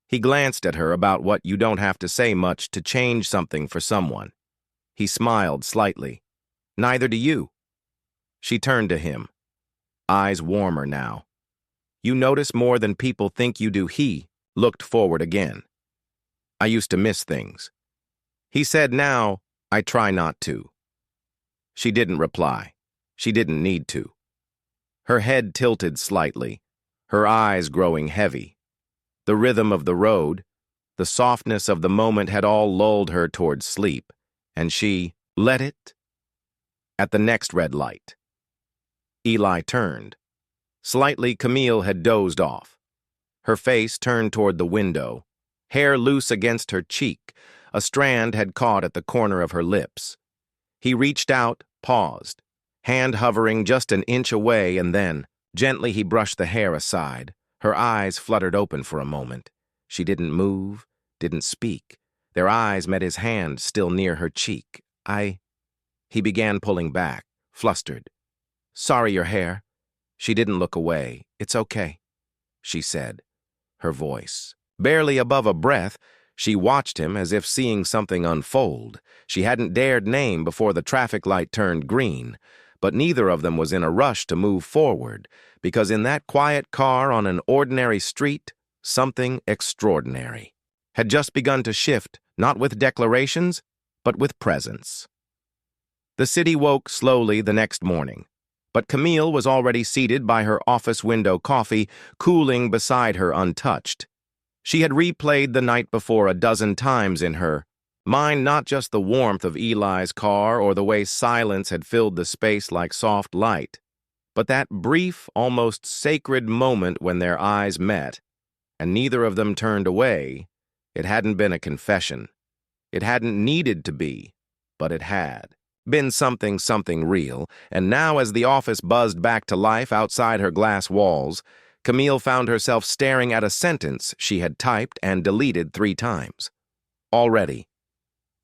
He glanced at her about what you don't have to say much to change something for someone. He smiled slightly. Neither do you. She turned to him, eyes warmer now. You notice more than people think you do. He looked forward again. I used to miss things. He said now, I try not to. She didn't reply. She didn't need to. Her head tilted slightly, her eyes growing heavy. The rhythm of the road, the softness of the moment had all lulled her toward sleep, and she let it. At the next red light, Eli turned. Slightly, Camille had dozed off. Her face turned toward the window, hair loose against her cheek. A strand had caught at the corner of her lips. He reached out, paused, hand hovering just an inch away, and then, gently he brushed the hair aside. Her eyes fluttered open for a moment. She didn't move, didn't speak. Their eyes met his hand still near her cheek. He began pulling back, flustered. Sorry, your hair. She didn't look away. It's okay, she said, her voice barely above a breath. She watched him as if seeing something unfold. She hadn't dared name before the traffic light turned green, but neither of them was in a rush to move forward, because in that quiet car on an ordinary street, something extraordinary had just begun to shift, not with declarations, but with presence. The city woke slowly the next morning, but Camille was already seated by her office window coffee, cooling beside her untouched. She had replayed the night before a dozen times in her mind, not just the warmth of Eli's car or the way silence had filled the space like soft light, but that brief, almost sacred moment when their eyes met, and neither of them turned away. It hadn't been a confession. It hadn't needed to be, but it had been something real, and now as the office buzzed back to life outside her glass walls, Camille found herself staring at a sentence she had typed and deleted 3 times. Already.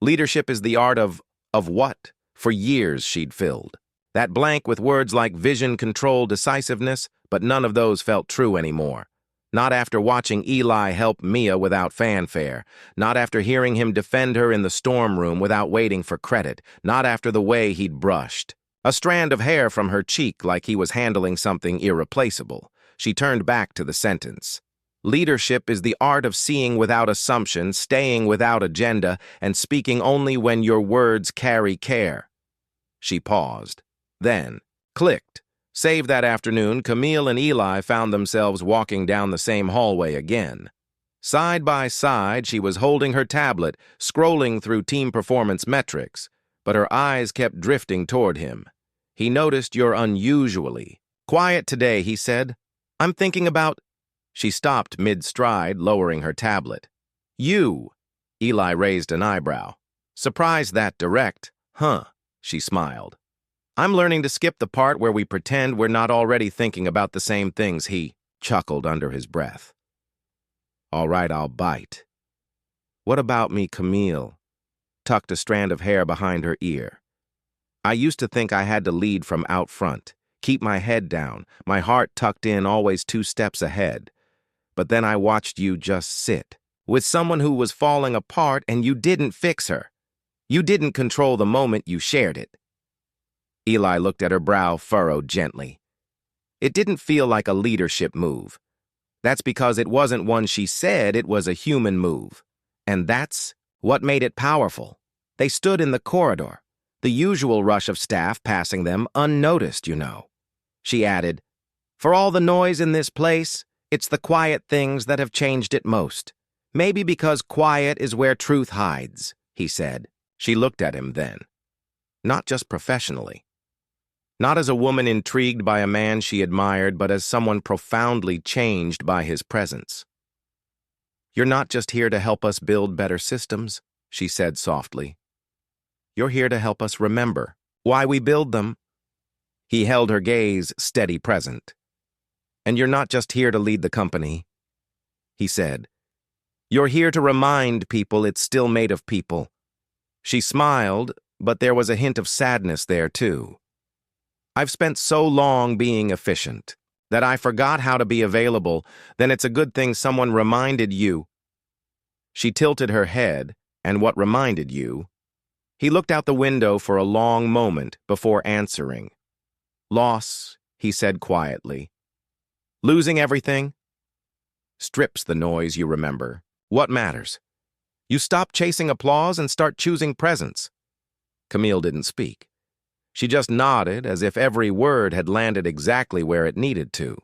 Leadership is the art of what? For years she'd filled. That blank with words like vision, control, decisiveness, but none of those felt true anymore. Not after watching Eli help Mia without fanfare. Not after hearing him defend her in the storm room without waiting for credit. Not after the way he'd brushed a strand of hair from her cheek like he was handling something irreplaceable. She turned back to the sentence. Leadership is the art of seeing without assumption, staying without agenda, and speaking only when your words carry care. She paused. Then, clicked. Save that afternoon, Camille and Eli found themselves walking down the same hallway again. Side by side, she was holding her tablet, scrolling through team performance metrics, but her eyes kept drifting toward him. He noticed you're unusually quiet today, he said. I'm thinking about... She stopped mid-stride, lowering her tablet. You! Eli raised an eyebrow. Surprised that direct, huh? She smiled. I'm learning to skip the part where we pretend we're not already thinking about the same things, he chuckled under his breath. All right, I'll bite. What about me, Camille? Tucked a strand of hair behind her ear. I used to think I had to lead from out front, keep my head down, my heart tucked in, always 2 steps ahead. But then I watched you just sit with someone who was falling apart, and you didn't fix her. You didn't control the moment, you shared it. Eli looked at her brow furrowed gently. It didn't feel like a leadership move. That's because it wasn't one she said, it was a human move. And that's what made it powerful. They stood in the corridor, the usual rush of staff passing them unnoticed, you know. She added, for all the noise in this place, it's the quiet things that have changed it most. Maybe because quiet is where truth hides, he said. She looked at him then. Not just professionally. Not as a woman intrigued by a man she admired, but as someone profoundly changed by his presence. You're not just here to help us build better systems, she said softly. You're here to help us remember why we build them. He held her gaze steady present. And you're not just here to lead the company, he said. You're here to remind people it's still made of people. She smiled, but there was a hint of sadness there, too. I've spent so long being efficient that I forgot how to be available. Then it's a good thing someone reminded you. She tilted her head, and what reminded you? He looked out the window for a long moment before answering. Loss, he said quietly. Losing everything? Strips the noise you remember. What matters? You stop chasing applause and start choosing presence. Camille didn't speak. She just nodded as if every word had landed exactly where it needed to.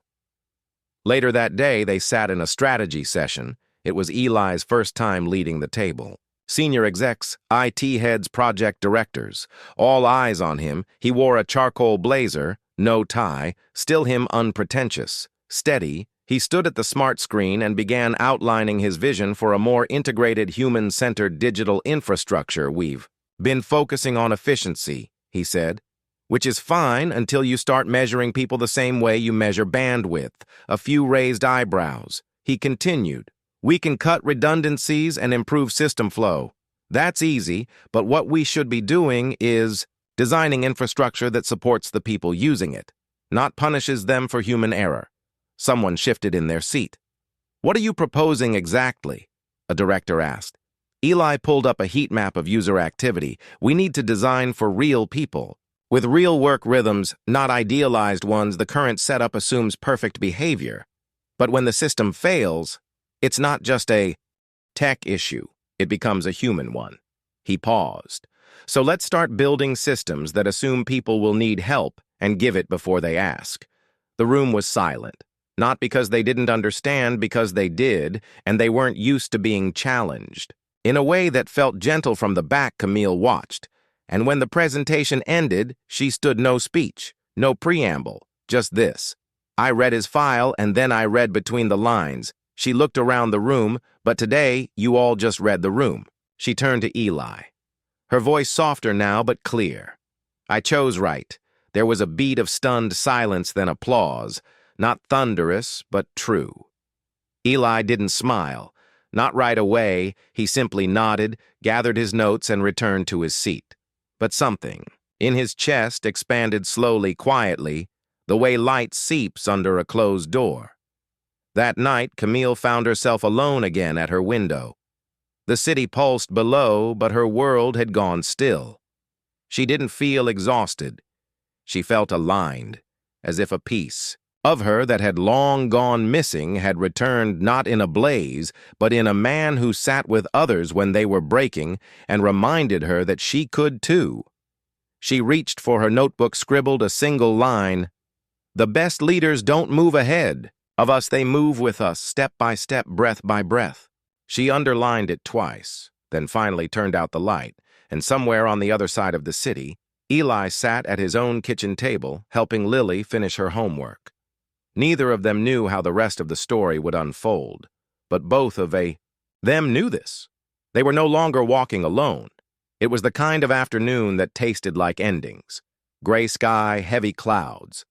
Later that day, they sat in a strategy session. It was Eli's first time leading the table. Senior execs, IT heads, project directors, all eyes on him. He wore a charcoal blazer, no tie, still him unpretentious. Steady, he stood at the smart screen and began outlining his vision for a more integrated human-centered digital infrastructure. We've been focusing on efficiency, he said, which is fine until you start measuring people the same way you measure bandwidth. A few raised eyebrows. He continued, we can cut redundancies and improve system flow. That's easy, but what we should be doing is designing infrastructure that supports the people using it, not punishes them for human error. Someone shifted in their seat. What are you proposing exactly? A director asked. Eli pulled up a heat map of user activity. We need to design for real people. With real work rhythms, not idealized ones, the current setup assumes perfect behavior. But when the system fails, it's not just a tech issue. It becomes a human one. He paused. So let's start building systems that assume people will need help and give it before they ask. The room was silent. Not because they didn't understand, because they did, and they weren't used to being challenged. In a way that felt gentle from the back, Camille watched. And when the presentation ended, she stood no speech, no preamble, just this. I read his file, and then I read between the lines. She looked around the room, but today you all just read the room. She turned to Eli. Her voice softer now, but clear. I chose right. There was a beat of stunned silence, then applause. Not thunderous, but true. Eli didn't smile. Not right away. He simply nodded, gathered his notes, and returned to his seat. But something in his chest expanded slowly, quietly, the way light seeps under a closed door. That night, Camille found herself alone again at her window. The city pulsed below, but her world had gone still. She didn't feel exhausted. She felt aligned, as if a piece of her that had long gone missing had returned not in a blaze, but in a man who sat with others when they were breaking and reminded her that she could too. She reached for her notebook, scribbled a single line. The best leaders don't move ahead of us, they move with us, step by step, breath by breath. She underlined it twice, then finally turned out the light, and somewhere on the other side of the city, Eli sat at his own kitchen table, helping Lily finish her homework. Neither of them knew how the rest of the story would unfold, but both of them knew this. They were no longer walking alone. It was the kind of afternoon that tasted like endings. Gray sky, heavy clouds.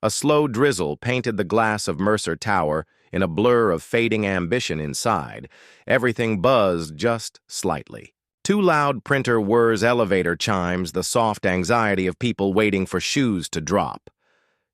A slow drizzle painted the glass of Mercer Tower in a blur of fading ambition inside. Everything buzzed just slightly. Two loud printer whirs elevator chimes, the soft anxiety of people waiting for shoes to drop.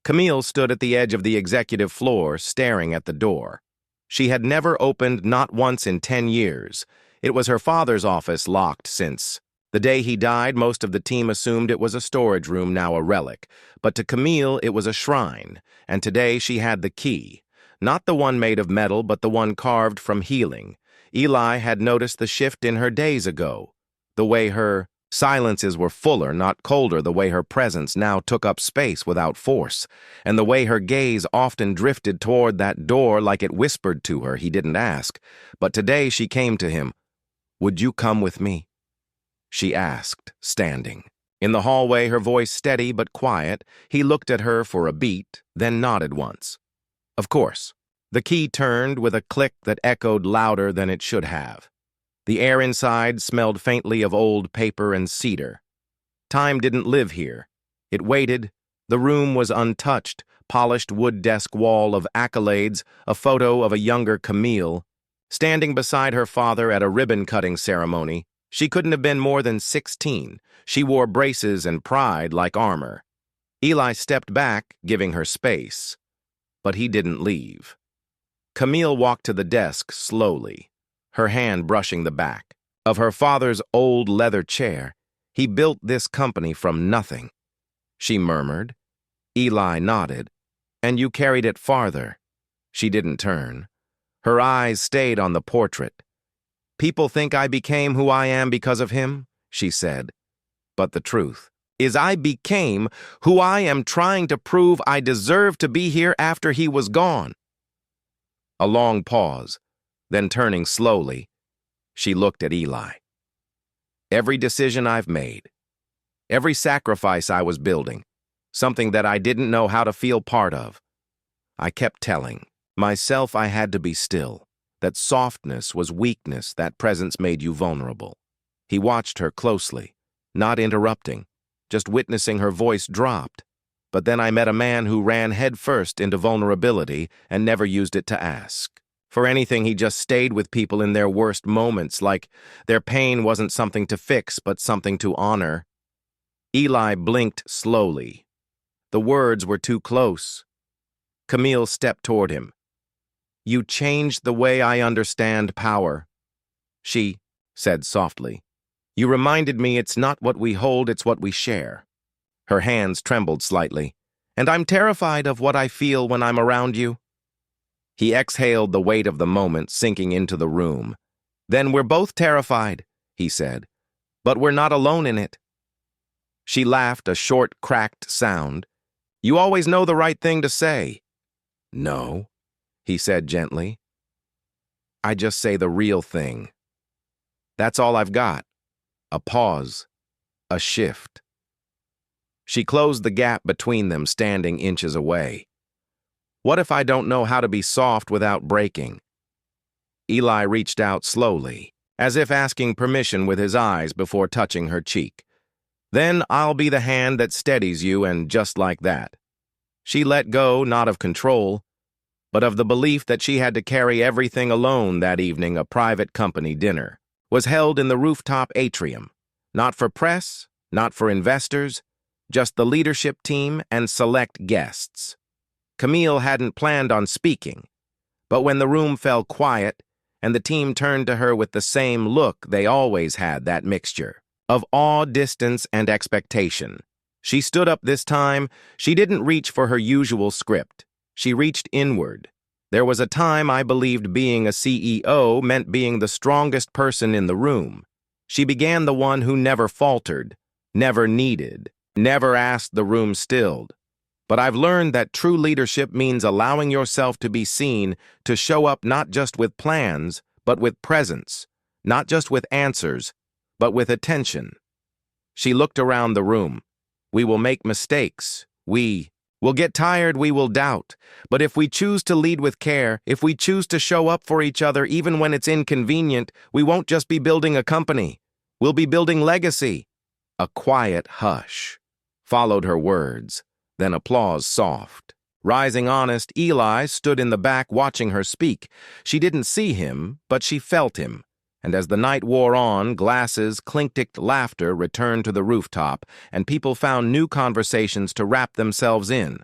Camille stood at the edge of the executive floor, staring at the door. She had never opened, not once in 10 years. It was her father's office, locked since the day he died. Most of the team assumed it was a storage room, now a relic. But to Camille, it was a shrine, and today she had the key. Not the one made of metal, but the one carved from healing. Eli had noticed the shift in her days ago. The way her silences were fuller, not colder, the way her presence now took up space without force, and the way her gaze often drifted toward that door like it whispered to her. He didn't ask, but today she came to him. Would you come with me? She asked, standing. In the hallway, her voice steady but quiet, he looked at her for a beat, then nodded once. Of course. The key turned with a click that echoed louder than it should have. The air inside smelled faintly of old paper and cedar. Time didn't live here. It waited. The room was untouched, polished wood desk wall of accolades, a photo of a younger Camille, standing beside her father at a ribbon-cutting ceremony, She couldn't have been more than 16. She wore braces and pride like armor. Eli stepped back, giving her space. But he didn't leave. Camille walked to the desk slowly, her hand brushing the back of her father's old leather chair. He built this company from nothing. She murmured. Eli nodded. And you carried it farther. She didn't turn. Her eyes stayed on the portrait. People think I became who I am because of him, she said. But the truth is I became who I am trying to prove I deserve to be here after he was gone. A long pause, then turning slowly, she looked at Eli. Every decision I've made, every sacrifice I was building, something that I didn't know how to feel part of, I kept telling myself I had to be still, that softness was weakness, that presence made you vulnerable. He watched her closely, not interrupting, just witnessing her voice dropped. But then I met a man who ran headfirst into vulnerability and never used it to ask for anything. He just stayed with people in their worst moments, like their pain wasn't something to fix, but something to honor. Eli blinked slowly. The words were too close. Camille stepped toward him. You changed the way I understand power, she said softly. You reminded me it's not what we hold, it's what we share. Her hands trembled slightly. And I'm terrified of what I feel when I'm around you. He exhaled, the weight of the moment sinking into the room. Then we're both terrified, he said. But we're not alone in it. She laughed, a short, cracked sound. You always know the right thing to say. No, he said gently. I just say the real thing. That's all I've got. A pause. A shift. She closed the gap between them, standing inches away. What if I don't know how to be soft without breaking? Eli reached out slowly, as if asking permission with his eyes before touching her cheek. Then I'll be the hand that steadies you, and just like that. She let go, not of control, but of the belief that she had to carry everything alone that evening. A private company dinner was held in the rooftop atrium, not for press, not for investors, just the leadership team and select guests. Camille hadn't planned on speaking, but when the room fell quiet and the team turned to her with the same look they always had, that mixture of awe, distance, and expectation, she stood up this time. She didn't reach for her usual script. She reached inward. There was a time I believed being a CEO meant being the strongest person in the room. She began the one who never faltered, never needed, never asked the room stilled. But I've learned that true leadership means allowing yourself to be seen, to show up not just with plans, but with presence, not just with answers, but with attention. She looked around the room. We will make mistakes. We will get tired. We will doubt. But if we choose to lead with care, if we choose to show up for each other even when it's inconvenient, we won't just be building a company. We'll be building legacy. A quiet hush followed her words, then applause soft. Rising honest, Eli stood in the back watching her speak. She didn't see him, but she felt him. And as the night wore on, glasses, clinked laughter returned to the rooftop, and people found new conversations to wrap themselves in.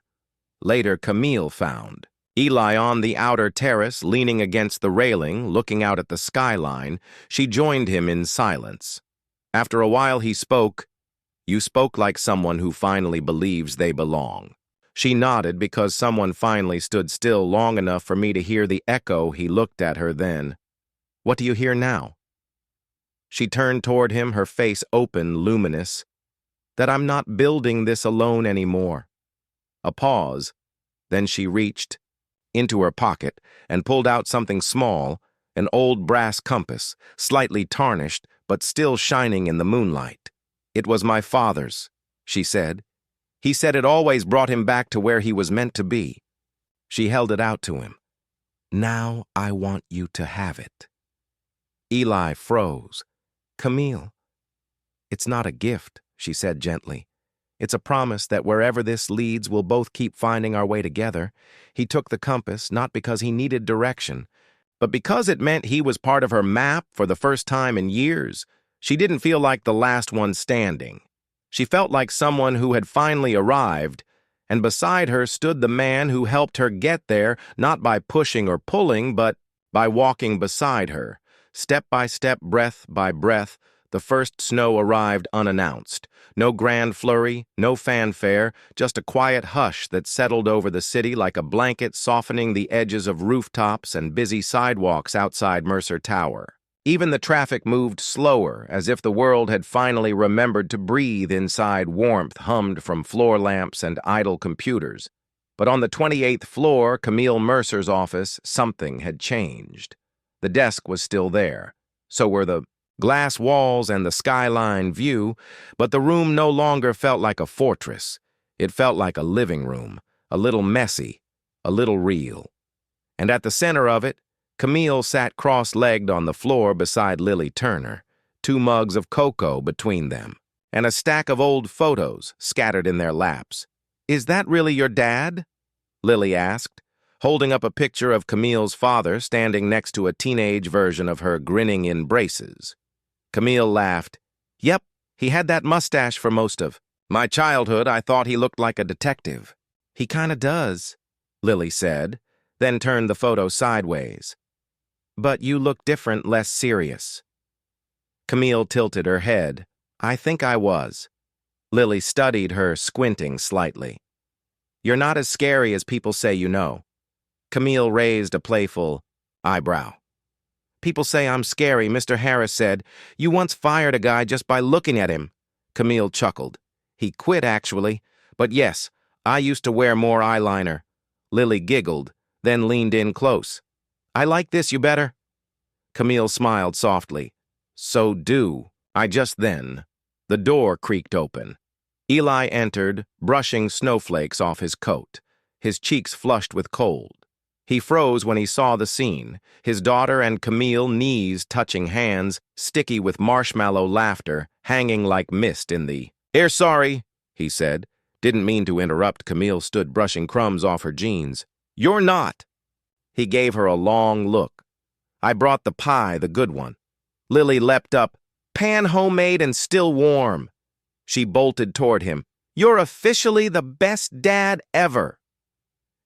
Later, Camille found Eli on the outer terrace, leaning against the railing, looking out at the skyline. She joined him in silence. After a while, he spoke. You spoke like someone who finally believes they belong. She nodded because someone finally stood still long enough for me to hear the echo. He looked at her then. What do you hear now? She turned toward him, her face open, luminous. That I'm not building this alone anymore. A pause. Then she reached into her pocket and pulled out something small, an old brass compass, slightly tarnished, but still shining in the moonlight. It was my father's, she said. He said it always brought him back to where he was meant to be. She held it out to him. Now I want you to have it. Eli froze. Camille. It's not a gift, she said gently. It's a promise that wherever this leads, we'll both keep finding our way together. He took the compass, not because he needed direction, but because it meant he was part of her map for the first time in years. She didn't feel like the last one standing. She felt like someone who had finally arrived, and beside her stood the man who helped her get there, not by pushing or pulling, but by walking beside her. Step by step, breath by breath, the first snow arrived unannounced. No grand flurry, no fanfare, just a quiet hush that settled over the city like a blanket softening the edges of rooftops and busy sidewalks outside Mercer Tower. Even the traffic moved slower, as if the world had finally remembered to breathe inside warmth hummed from floor lamps and idle computers. But on the 28th floor, Camille Mercer's office, something had changed. The desk was still there. So were the glass walls and the skyline view, but the room no longer felt like a fortress. It felt like a living room, a little messy, a little real. And at the center of it, Camille sat cross-legged on the floor beside Lily Turner, 2 mugs of cocoa between them, and a stack of old photos scattered in their laps. "Is that really your dad?" Lily asked, holding up a picture of Camille's father standing next to a teenage version of her grinning in braces. Camille laughed. "Yep, he had that mustache for most of my childhood. I thought he looked like a detective." "He kinda does," Lily said, then turned the photo sideways. "But you look different, less serious." Camille tilted her head. "I think I was." Lily studied her, squinting slightly. "You're not as scary as people say you know." Camille raised a playful eyebrow. "People say I'm scary," Mr. Harris said. "You once fired a guy just by looking at him." Camille chuckled. "He quit, actually. But yes, I used to wear more eyeliner." Lily giggled, then leaned in close. "I like this, you better." Camille smiled softly. "So do I." Just then, the door creaked open. Eli entered, brushing snowflakes off his coat, his cheeks flushed with cold. He froze when he saw the scene, his daughter and Camille, knees touching hands, sticky with marshmallow laughter, hanging like mist in the air. "Sorry," he said. Didn't mean to interrupt. Camille stood brushing crumbs off her jeans. "You're not." He gave her a long look. "I brought the pie, the good one." Lily leapt up. "Pan homemade and still warm." She bolted toward him. "You're officially the best dad ever."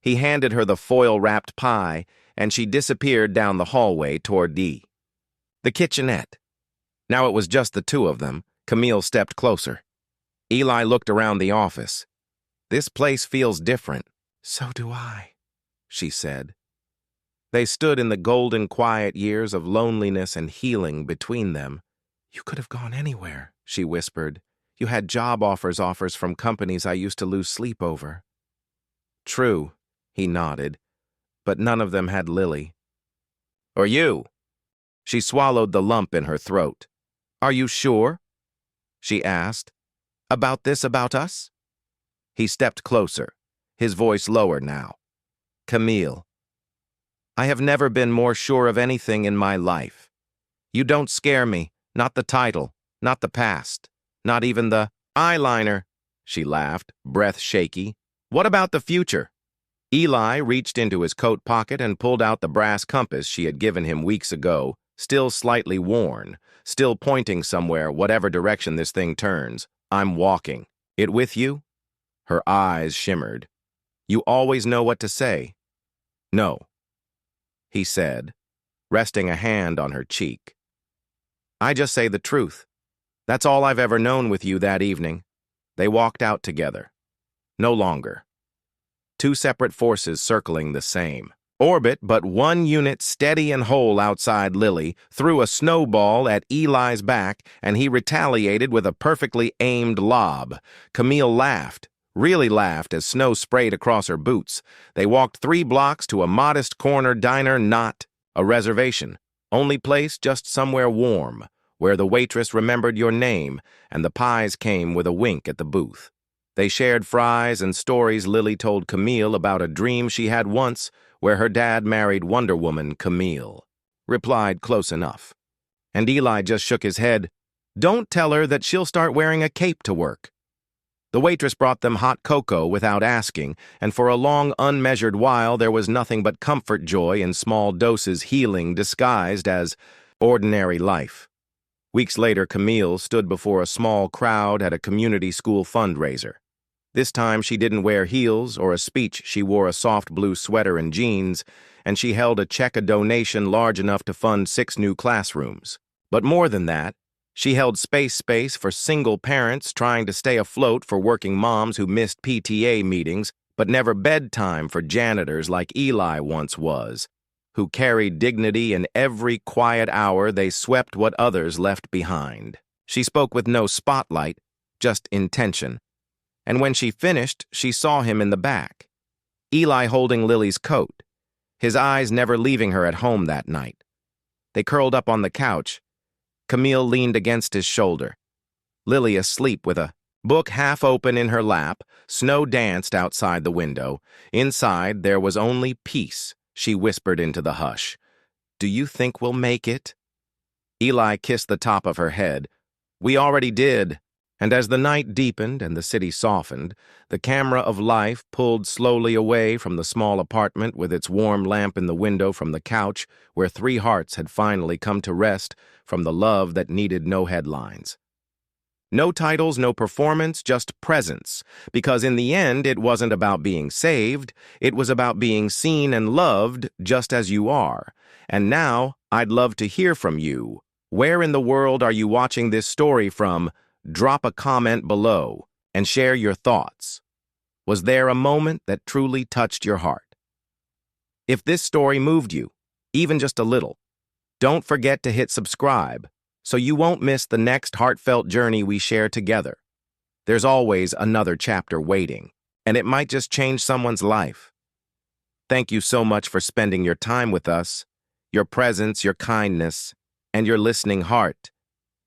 He handed her the foil-wrapped pie, and she disappeared down the hallway toward the kitchenette. Now it was just the 2 of them. Camille stepped closer. Eli looked around the office. "This place feels different." "So do I," she said. They stood in the golden quiet years of loneliness and healing between them. "You could have gone anywhere," she whispered. "You had job offers from companies I used to lose sleep over." "True," he nodded, "but none of them had Lily." "Or you." She swallowed the lump in her throat. "Are you sure?" she asked. "About this, about us?" He stepped closer, his voice lower now. "Camille, I have never been more sure of anything in my life. You don't scare me, not the title, not the past, not even the eyeliner," she laughed, breath shaky. "What about the future?" Eli reached into his coat pocket and pulled out the brass compass she had given him weeks ago, still slightly worn, still pointing somewhere, whatever direction this thing turns. "I'm walking. It with you?" Her eyes shimmered. "You always know what to say." "No," he said, resting a hand on her cheek. "I just say the truth. That's all I've ever known with you." That evening, they walked out together. No longer 2 separate forces circling the same orbit, but one unit steady and whole outside Lily threw a snowball at Eli's back, and he retaliated with a perfectly aimed lob. Camille laughed, really laughed, as snow sprayed across her boots. They walked 3 blocks to a modest corner diner, not a reservation. Only place just somewhere warm, where the waitress remembered your name, and the pies came with a wink at the booth. They shared fries and stories Lily told Camille about a dream she had once where her dad married Wonder Woman. Camille replied, "Close enough." And Eli just shook his head. "Don't tell her that she'll start wearing a cape to work." The waitress brought them hot cocoa without asking, and for a long, unmeasured while there was nothing but comfort joy in small doses, healing disguised as ordinary life. Weeks later, Camille stood before a small crowd at a community school fundraiser. This time, she didn't wear heels or a speech. She wore a soft blue sweater and jeans, and she held a check, a donation large enough to fund 6 new classrooms. But more than that, she held space for single parents trying to stay afloat, for working moms who missed PTA meetings, but never bedtime, for janitors like Eli once was, who carried dignity in every quiet hour they swept what others left behind. She spoke with no spotlight, just intention. And when she finished, she saw him in the back, Eli holding Lily's coat, his eyes never leaving her at home that night. They curled up on the couch. Camille leaned against his shoulder. Lily asleep with a book half open in her lap. Snow danced outside the window. Inside, there was only peace. She whispered into the hush. "Do you think we'll make it?" Eli kissed the top of her head. "We already did." And as the night deepened and the city softened, the camera of life pulled slowly away from the small apartment with its warm lamp in the window, from the couch where 3 hearts had finally come to rest, from the love that needed no headlines. No titles, no performance, just presence, because in the end it wasn't about being saved, it was about being seen and loved just as you are. And now, I'd love to hear from you. Where in the world are you watching this story from? Drop a comment below and share your thoughts. Was there a moment that truly touched your heart? If this story moved you, even just a little, don't forget to hit subscribe so you won't miss the next heartfelt journey we share together. There's always another chapter waiting, and it might just change someone's life. Thank you so much for spending your time with us. Your presence, your kindness, and your listening heart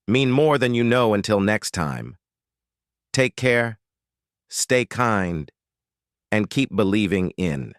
mean more than you know. Until next time, take care, stay kind, and keep believing in.